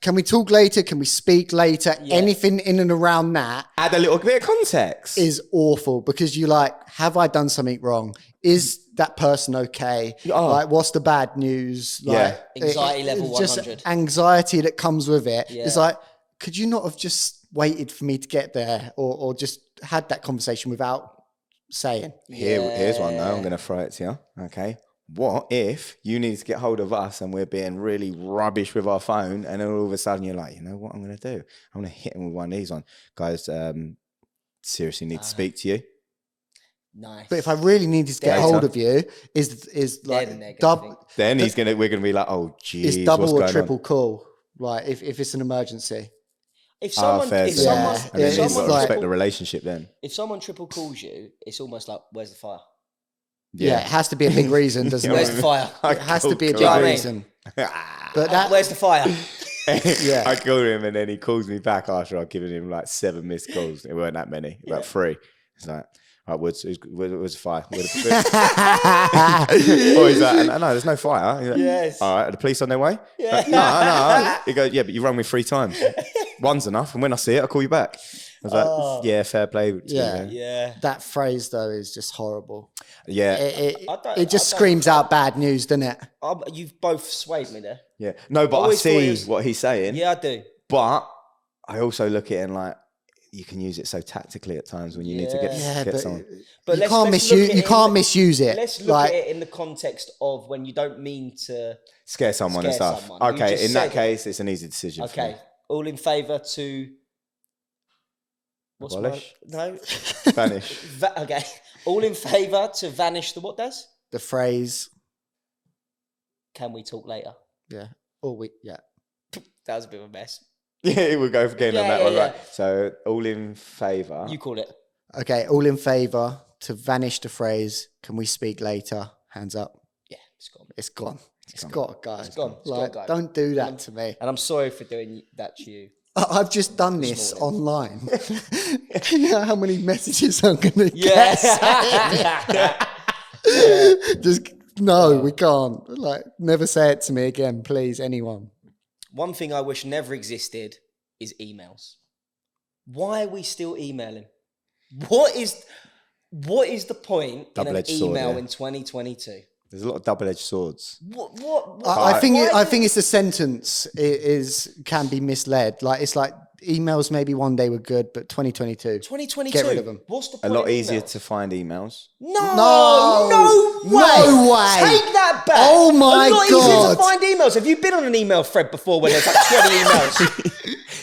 [SPEAKER 2] Can we talk later? Can we speak later?
[SPEAKER 1] Yeah.
[SPEAKER 2] Anything in and around that
[SPEAKER 5] Add a little bit of context.
[SPEAKER 2] is awful because you like, have I done something wrong? Is that person okay?
[SPEAKER 5] Oh.
[SPEAKER 2] Like, what's the bad news? Like,
[SPEAKER 1] Anxiety level
[SPEAKER 2] it's just
[SPEAKER 1] 100.
[SPEAKER 2] anxiety that comes with it.
[SPEAKER 1] Yeah.
[SPEAKER 2] It's like, could you not have just waited for me to get there or just had that conversation without saying?
[SPEAKER 5] Here's one though. I'm going to throw it to you. Okay. What if you need to get hold of us and we're being really rubbish with our phone and then all of a sudden you're like, you know what I'm going to do? I'm going to hit him with one of these on. Guys, seriously need to speak to you.
[SPEAKER 1] Nice.
[SPEAKER 2] But if I really needed to get
[SPEAKER 5] Later.
[SPEAKER 2] hold of you, is like
[SPEAKER 1] Then they're gonna
[SPEAKER 2] double.
[SPEAKER 1] think.
[SPEAKER 5] Then we're going to be like, oh, geez,
[SPEAKER 2] It's double
[SPEAKER 5] what's
[SPEAKER 2] or
[SPEAKER 5] going
[SPEAKER 2] triple
[SPEAKER 5] on?
[SPEAKER 2] call. Like if it's an emergency.
[SPEAKER 1] If
[SPEAKER 5] Ah,
[SPEAKER 1] someone,
[SPEAKER 5] fair
[SPEAKER 1] if
[SPEAKER 5] play.
[SPEAKER 1] someone,
[SPEAKER 2] Yeah.
[SPEAKER 5] And then
[SPEAKER 1] if
[SPEAKER 5] you've
[SPEAKER 2] it's
[SPEAKER 5] got
[SPEAKER 1] someone,
[SPEAKER 5] to
[SPEAKER 2] like-
[SPEAKER 5] respect
[SPEAKER 1] triple,
[SPEAKER 5] the relationship then.
[SPEAKER 1] if someone triple calls you, it's almost like, where's the fire?
[SPEAKER 2] Yeah, it has to be a big reason, doesn't
[SPEAKER 1] Where's
[SPEAKER 2] it?
[SPEAKER 1] the fire?
[SPEAKER 2] It has to be a
[SPEAKER 5] Cool,
[SPEAKER 2] big
[SPEAKER 1] cool.
[SPEAKER 2] reason. But that
[SPEAKER 1] Where's the fire?
[SPEAKER 2] Yeah.
[SPEAKER 5] I called him and then he calls me back after I've given him like 7 missed calls. It weren't that many, about 3. It's like, all right, Woods, where's the fire? Or he's like, no, there's no fire. He's like,
[SPEAKER 1] Yes.
[SPEAKER 5] All right, are the police on their way?
[SPEAKER 1] Yeah.
[SPEAKER 5] No. He goes, yeah, but you rung me 3 times. One's enough, and when I see it, I'll call you back. I was like, yeah, fair play. To you,
[SPEAKER 2] Yeah.
[SPEAKER 1] Yeah.
[SPEAKER 2] that phrase though is just horrible.
[SPEAKER 5] Yeah.
[SPEAKER 2] It just screams out bad news, doesn't it?
[SPEAKER 1] You've both swayed me there.
[SPEAKER 5] Yeah. No, but I
[SPEAKER 1] Always thought it
[SPEAKER 5] see
[SPEAKER 1] was-
[SPEAKER 5] what he's saying.
[SPEAKER 1] Yeah, I do.
[SPEAKER 5] But I also look at it and like, you can use it so tactically at times when you need to
[SPEAKER 2] Yeah,
[SPEAKER 5] get
[SPEAKER 2] but,
[SPEAKER 5] someone.
[SPEAKER 1] But
[SPEAKER 2] you
[SPEAKER 1] let's
[SPEAKER 2] can't
[SPEAKER 1] look
[SPEAKER 2] misuse.
[SPEAKER 1] at
[SPEAKER 2] You
[SPEAKER 1] it
[SPEAKER 2] can't
[SPEAKER 1] in-
[SPEAKER 2] misuse it.
[SPEAKER 1] Let's look
[SPEAKER 2] like,
[SPEAKER 1] at it in the context of when you don't mean to.
[SPEAKER 5] Scare someone and
[SPEAKER 1] Scare
[SPEAKER 5] stuff.
[SPEAKER 1] someone. You
[SPEAKER 5] Okay,
[SPEAKER 1] just
[SPEAKER 5] in that
[SPEAKER 1] said it.
[SPEAKER 5] case, it's an easy decision. for
[SPEAKER 1] Okay,
[SPEAKER 5] me.
[SPEAKER 1] all in favour to. What's
[SPEAKER 5] Abolish?
[SPEAKER 1] no?
[SPEAKER 5] Vanish.
[SPEAKER 1] Okay, all in favour to vanish the what does?
[SPEAKER 2] the phrase.
[SPEAKER 1] Can we talk later?
[SPEAKER 2] Yeah. Yeah.
[SPEAKER 1] That was a bit of a mess.
[SPEAKER 5] Yeah, we'll go again on
[SPEAKER 1] Yeah,
[SPEAKER 5] that
[SPEAKER 1] yeah,
[SPEAKER 5] one.
[SPEAKER 1] yeah.
[SPEAKER 5] Right. So, all in favour.
[SPEAKER 1] You call it.
[SPEAKER 2] Okay. All in favour to vanish the phrase. Can we speak later? Hands up.
[SPEAKER 1] Yeah, it's gone.
[SPEAKER 2] It's gone. It's got, guys.
[SPEAKER 1] It's gone. It's
[SPEAKER 2] Like,
[SPEAKER 1] gone, guys.
[SPEAKER 2] don't do that to me.
[SPEAKER 1] And I'm sorry for doing that to you.
[SPEAKER 2] I've just done this
[SPEAKER 1] morning.
[SPEAKER 2] online. You know how many messages I'm going to
[SPEAKER 1] Yeah.
[SPEAKER 2] get? Just no, we can't. Like, never say it to me again, please. Anyone.
[SPEAKER 1] One thing I wish never existed is emails. Why are we still emailing? What is the point in an
[SPEAKER 5] Double-edged sword,
[SPEAKER 1] email
[SPEAKER 5] yeah.
[SPEAKER 1] in 2022?
[SPEAKER 5] There's a lot of double-edged swords.
[SPEAKER 1] What
[SPEAKER 2] I think
[SPEAKER 1] why
[SPEAKER 2] it's the sentence can be misled. Like it's like emails maybe one day were good, but 2022.
[SPEAKER 1] 2022.
[SPEAKER 2] Get rid of them.
[SPEAKER 1] What's the
[SPEAKER 5] A
[SPEAKER 1] point?
[SPEAKER 5] lot
[SPEAKER 1] in
[SPEAKER 5] easier
[SPEAKER 1] emails?
[SPEAKER 5] to find emails.
[SPEAKER 1] No way.
[SPEAKER 2] No way.
[SPEAKER 1] Take that back.
[SPEAKER 2] Oh my
[SPEAKER 1] A lot easier
[SPEAKER 2] God.
[SPEAKER 1] to find emails. Have you been on an email thread before when there's like 20 emails?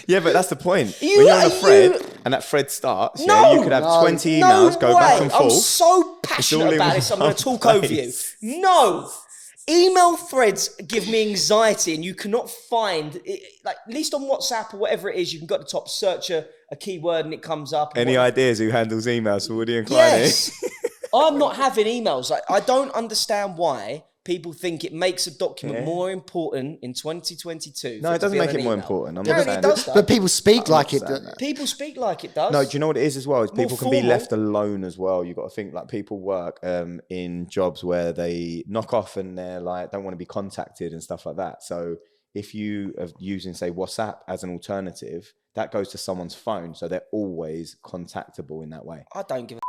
[SPEAKER 5] Yeah, but that's the point.
[SPEAKER 1] You-
[SPEAKER 5] when you're on a
[SPEAKER 1] are
[SPEAKER 5] thread
[SPEAKER 1] you-
[SPEAKER 5] and that thread starts,
[SPEAKER 1] No.
[SPEAKER 5] you could have
[SPEAKER 2] No.
[SPEAKER 5] 20 emails go back and
[SPEAKER 1] I'm
[SPEAKER 5] forth.
[SPEAKER 1] so passionate
[SPEAKER 5] all in
[SPEAKER 1] about this. I'm going
[SPEAKER 5] one
[SPEAKER 1] to talk over you.
[SPEAKER 5] place.
[SPEAKER 1] No. Email threads give me anxiety, and you cannot find it, like at least on WhatsApp or whatever it is. You can go to the top, search a keyword, and it comes up.
[SPEAKER 5] Any ideas who handles emails for Woody and Kleiny?
[SPEAKER 1] Yes. I'm not having emails. I don't understand why people think it makes a document more important in 2022.
[SPEAKER 5] No,
[SPEAKER 1] for
[SPEAKER 5] it
[SPEAKER 1] to
[SPEAKER 5] doesn't
[SPEAKER 1] be on
[SPEAKER 5] make
[SPEAKER 1] an
[SPEAKER 5] it more
[SPEAKER 1] email.
[SPEAKER 5] important. I'm not
[SPEAKER 1] Apparently
[SPEAKER 5] saying
[SPEAKER 1] it does, though.
[SPEAKER 2] But people speak like it.
[SPEAKER 5] saying that.
[SPEAKER 1] People speak like it does.
[SPEAKER 5] No, do you know what it is as well? Is people can be
[SPEAKER 1] formal.
[SPEAKER 5] left alone as well. You've got to think like people work in jobs where they knock off and they're like don't want to be contacted and stuff like that. So if you are using say WhatsApp as an alternative, that goes to someone's phone, so they're always contactable in that way.
[SPEAKER 1] I don't give a.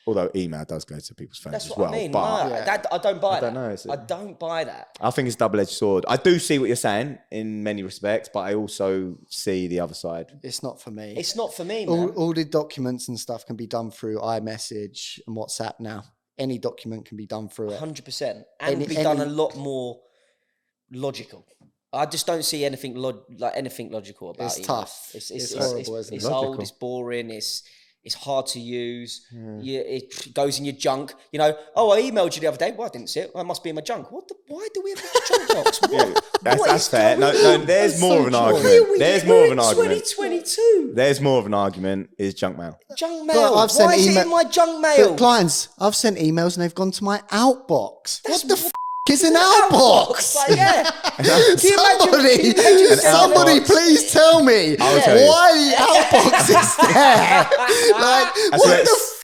[SPEAKER 5] Although email does go to people's phones
[SPEAKER 1] That's
[SPEAKER 5] as
[SPEAKER 1] what
[SPEAKER 5] well.
[SPEAKER 1] I mean.
[SPEAKER 5] But
[SPEAKER 1] No, I don't buy
[SPEAKER 5] I don't
[SPEAKER 1] that.
[SPEAKER 5] know, is it?
[SPEAKER 1] I don't buy that.
[SPEAKER 5] I think it's a double-edged sword. I do see what you're saying in many respects, but I also see the other side.
[SPEAKER 2] It's not for me.
[SPEAKER 1] It's not for me, man.
[SPEAKER 2] All the documents and stuff can be done through iMessage and WhatsApp now. Any document can be done through it.
[SPEAKER 1] 100%, and be done a lot more logical. I just don't see anything anything logical about it.
[SPEAKER 2] It's tough.
[SPEAKER 1] It's
[SPEAKER 2] horrible, isn't it?
[SPEAKER 1] It's
[SPEAKER 5] Logical.
[SPEAKER 1] old. It's boring. It's hard to use. It goes in your junk. You know. Oh, I emailed you the other day. Well, I didn't see it. Well, it must be in my junk. Why do we have a junk box? What?
[SPEAKER 5] That's fair. No, there's more of an argument. There's more of an argument.
[SPEAKER 1] 2022.
[SPEAKER 5] There's more of an argument is junk mail.
[SPEAKER 1] Junk mail.
[SPEAKER 2] I've sent
[SPEAKER 1] Why is it
[SPEAKER 2] email-
[SPEAKER 1] in my junk mail?
[SPEAKER 2] But clients, I've sent emails and they've gone to my outbox.
[SPEAKER 1] That's
[SPEAKER 2] What the is an outbox?
[SPEAKER 1] Like, yeah. Can you imagine
[SPEAKER 2] Somebody, please tell me
[SPEAKER 5] I'll tell you.
[SPEAKER 2] why the outbox is there. Like,
[SPEAKER 5] That's where
[SPEAKER 2] what the
[SPEAKER 5] it's-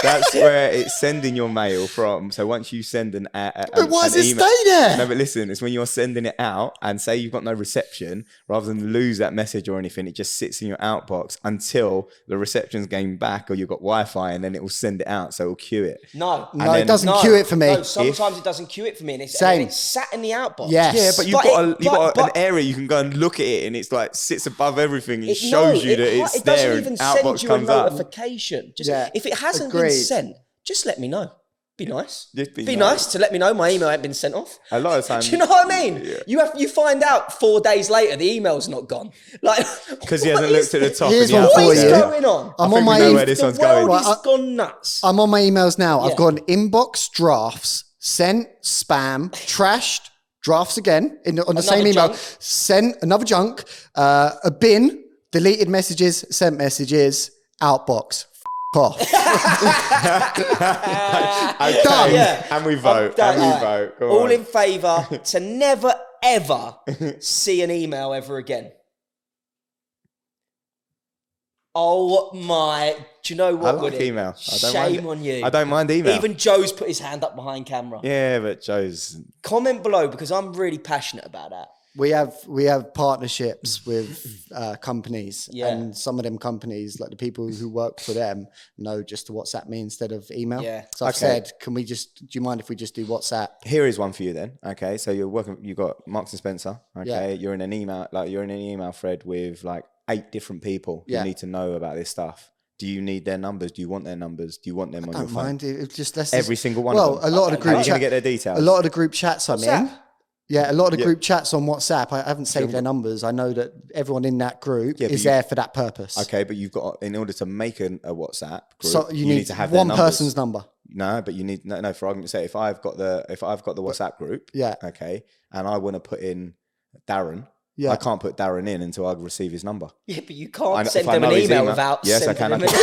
[SPEAKER 5] That's where it's sending your mail from. So once you send
[SPEAKER 2] But why
[SPEAKER 5] an
[SPEAKER 2] does it
[SPEAKER 5] email-
[SPEAKER 2] stay there?
[SPEAKER 5] No, but listen, it's when you're sending it out and say you've got no reception, rather than lose that message or anything, it just sits in your outbox until the reception's getting back or you've got Wi-Fi, and then it will send it out. So it'll queue it.
[SPEAKER 1] No,
[SPEAKER 2] No,
[SPEAKER 5] then-
[SPEAKER 2] it doesn't queue it for me.
[SPEAKER 1] No, sometimes it doesn't queue it for me, and it's,
[SPEAKER 2] Same.
[SPEAKER 1] and it's sat in the outbox.
[SPEAKER 2] Yes.
[SPEAKER 5] Yeah, but you've
[SPEAKER 1] But
[SPEAKER 5] got an
[SPEAKER 1] but-
[SPEAKER 5] area you can go and look at it, and it's like sits above everything. And it
[SPEAKER 1] No,
[SPEAKER 5] shows you that it's
[SPEAKER 1] it doesn't
[SPEAKER 5] there,
[SPEAKER 1] even
[SPEAKER 5] and
[SPEAKER 1] send
[SPEAKER 5] outbox
[SPEAKER 1] you a
[SPEAKER 5] comes up.
[SPEAKER 1] notification. Just
[SPEAKER 2] Yeah,
[SPEAKER 1] if it hasn't been
[SPEAKER 2] agreed.
[SPEAKER 1] sent, just let me know. Be nice.
[SPEAKER 5] Just be
[SPEAKER 1] be
[SPEAKER 5] nice.
[SPEAKER 1] nice to let me know my email ain't been sent off.
[SPEAKER 5] A lot of times,
[SPEAKER 1] Do you know what I mean? You find out 4 days later the email's not gone. Like
[SPEAKER 5] because he
[SPEAKER 1] what
[SPEAKER 5] hasn't
[SPEAKER 1] is
[SPEAKER 5] looked at the
[SPEAKER 1] this?
[SPEAKER 5] top.
[SPEAKER 2] Here's
[SPEAKER 5] and the
[SPEAKER 2] one for
[SPEAKER 1] What
[SPEAKER 5] outbox
[SPEAKER 1] is
[SPEAKER 2] you.
[SPEAKER 5] there.
[SPEAKER 1] going on?
[SPEAKER 2] I'm
[SPEAKER 5] I
[SPEAKER 2] on
[SPEAKER 5] think we know
[SPEAKER 2] my
[SPEAKER 5] where this
[SPEAKER 1] The
[SPEAKER 5] one's
[SPEAKER 1] world
[SPEAKER 5] going.
[SPEAKER 1] has gone nuts.
[SPEAKER 2] I'm on my emails now.
[SPEAKER 1] Yeah.
[SPEAKER 2] I've got an inbox drafts, sent, spam, trashed, drafts again on the same
[SPEAKER 1] Another
[SPEAKER 2] email,
[SPEAKER 1] junk.
[SPEAKER 2] sent, another junk, a bin, deleted messages, sent messages, outbox. F- off.
[SPEAKER 5] Okay,
[SPEAKER 2] Done.
[SPEAKER 1] Yeah.
[SPEAKER 5] and we vote.
[SPEAKER 1] Done.
[SPEAKER 5] And we
[SPEAKER 1] All right.
[SPEAKER 5] vote. Go
[SPEAKER 1] All
[SPEAKER 5] on.
[SPEAKER 1] in favour to never ever see an email ever again. Oh my! Do you know
[SPEAKER 5] I
[SPEAKER 1] what?
[SPEAKER 5] like
[SPEAKER 1] Woody?
[SPEAKER 5] email. I don't
[SPEAKER 1] Shame
[SPEAKER 5] mind it.
[SPEAKER 1] on you.
[SPEAKER 5] I don't mind email.
[SPEAKER 1] Even Joe's put his hand up behind camera.
[SPEAKER 5] Yeah, but Joe's.
[SPEAKER 1] Comment below because I'm really passionate about that.
[SPEAKER 2] We have partnerships with companies,
[SPEAKER 1] Yeah.
[SPEAKER 2] and some of them companies, like the people who work for them, know just to WhatsApp me instead of email.
[SPEAKER 1] Yeah.
[SPEAKER 2] So I've
[SPEAKER 5] Okay.
[SPEAKER 2] said, do you mind if we just do WhatsApp?
[SPEAKER 5] Here is one for you then. Okay, so you're working. You got Marks and Spencer. Okay,
[SPEAKER 2] Yeah.
[SPEAKER 5] you're in an email thread with like 8 different people
[SPEAKER 2] Yeah.
[SPEAKER 5] who need to know about this stuff. Do you need their numbers? Do you want their numbers? Do you want them on your
[SPEAKER 2] Don't
[SPEAKER 5] phone?
[SPEAKER 2] mind. It just let's
[SPEAKER 5] Every
[SPEAKER 2] just-
[SPEAKER 5] single one
[SPEAKER 2] Well,
[SPEAKER 5] of them.
[SPEAKER 2] a lot of the
[SPEAKER 5] How are
[SPEAKER 2] group
[SPEAKER 5] you going to
[SPEAKER 2] chat,
[SPEAKER 5] get their details?
[SPEAKER 2] a lot of the group chats I'm in.
[SPEAKER 1] WhatsApp?
[SPEAKER 2] Yeah, a lot of the
[SPEAKER 5] Yeah.
[SPEAKER 2] group chats on WhatsApp. I haven't saved their numbers. I know that everyone in that group
[SPEAKER 5] Yeah, but
[SPEAKER 2] is
[SPEAKER 5] you-
[SPEAKER 2] there for that purpose.
[SPEAKER 5] Okay, but you've got, in order to make a WhatsApp group,
[SPEAKER 2] So you need
[SPEAKER 5] to have their
[SPEAKER 2] one
[SPEAKER 5] numbers.
[SPEAKER 2] person's number.
[SPEAKER 5] No, but you need no. For argument's sake, if I've got the WhatsApp group,
[SPEAKER 2] Yeah.
[SPEAKER 5] okay, and I want to put in Darren,
[SPEAKER 2] Yeah.
[SPEAKER 5] I can't put Darren in until I receive his number.
[SPEAKER 1] Yeah, but you
[SPEAKER 5] I
[SPEAKER 1] can't
[SPEAKER 5] know-
[SPEAKER 1] send
[SPEAKER 5] if I
[SPEAKER 1] them an
[SPEAKER 5] know his
[SPEAKER 1] email
[SPEAKER 5] email-
[SPEAKER 1] without
[SPEAKER 5] Yes, I
[SPEAKER 1] sending
[SPEAKER 5] can.
[SPEAKER 1] them an email.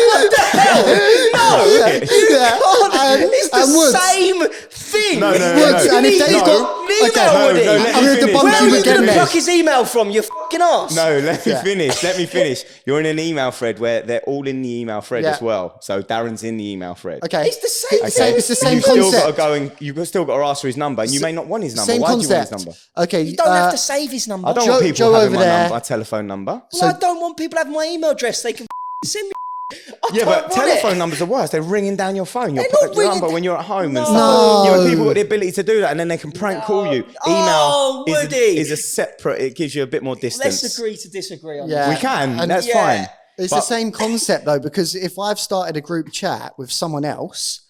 [SPEAKER 1] What the hell? No,
[SPEAKER 2] Yeah.
[SPEAKER 1] you can't.
[SPEAKER 2] And-
[SPEAKER 1] It's
[SPEAKER 2] and
[SPEAKER 1] the
[SPEAKER 2] Woods.
[SPEAKER 1] same thing.
[SPEAKER 5] No, no, no,
[SPEAKER 2] Woods,
[SPEAKER 5] no.
[SPEAKER 2] and if they've
[SPEAKER 5] No.
[SPEAKER 2] got
[SPEAKER 1] fucking email,
[SPEAKER 5] no,
[SPEAKER 1] Woody.
[SPEAKER 5] no, let
[SPEAKER 2] I'm
[SPEAKER 5] me
[SPEAKER 2] going to
[SPEAKER 5] finish.
[SPEAKER 2] debunk
[SPEAKER 1] Where are
[SPEAKER 2] you
[SPEAKER 1] you
[SPEAKER 2] again
[SPEAKER 1] going to
[SPEAKER 2] then.
[SPEAKER 1] pluck his email from, you fucking ass?
[SPEAKER 5] No, let me finish. You're in an email thread where they're all in the email thread
[SPEAKER 2] Yeah.
[SPEAKER 5] as well. So Darren's in the email thread.
[SPEAKER 2] Okay.
[SPEAKER 1] It's the same
[SPEAKER 2] Okay. It's the same
[SPEAKER 5] You've still got to
[SPEAKER 2] concept.
[SPEAKER 5] go and you've still got to ask for his number, and you may not want his number.
[SPEAKER 2] Same
[SPEAKER 5] Why do you want his
[SPEAKER 2] concept.
[SPEAKER 5] number?
[SPEAKER 2] Okay.
[SPEAKER 1] You don't have to save his number.
[SPEAKER 5] I don't
[SPEAKER 2] Joe-
[SPEAKER 5] want people
[SPEAKER 2] Joe
[SPEAKER 5] having
[SPEAKER 2] over
[SPEAKER 5] my
[SPEAKER 2] there.
[SPEAKER 5] number, telephone number.
[SPEAKER 1] Well, I don't want people having my email address. They can send me. I
[SPEAKER 5] Yeah,
[SPEAKER 1] don't
[SPEAKER 5] but
[SPEAKER 1] want
[SPEAKER 5] telephone
[SPEAKER 1] it.
[SPEAKER 5] numbers are worse. They're ringing down your phone. Your
[SPEAKER 1] They're not ringing
[SPEAKER 5] number
[SPEAKER 1] da-
[SPEAKER 5] when you're at home and
[SPEAKER 1] No.
[SPEAKER 5] stuff.
[SPEAKER 2] No.
[SPEAKER 5] Yeah, but people got the ability to do that, and then they can prank call you.
[SPEAKER 1] Oh,
[SPEAKER 5] Email
[SPEAKER 1] Woody.
[SPEAKER 5] is a separate. It gives you a bit more distance.
[SPEAKER 1] Let's agree to disagree on
[SPEAKER 2] Yeah.
[SPEAKER 1] that.
[SPEAKER 5] We can.
[SPEAKER 2] And-
[SPEAKER 5] That's
[SPEAKER 1] Yeah.
[SPEAKER 5] fine.
[SPEAKER 2] It's
[SPEAKER 5] But-
[SPEAKER 2] the same concept though, because if I've started a group chat with someone else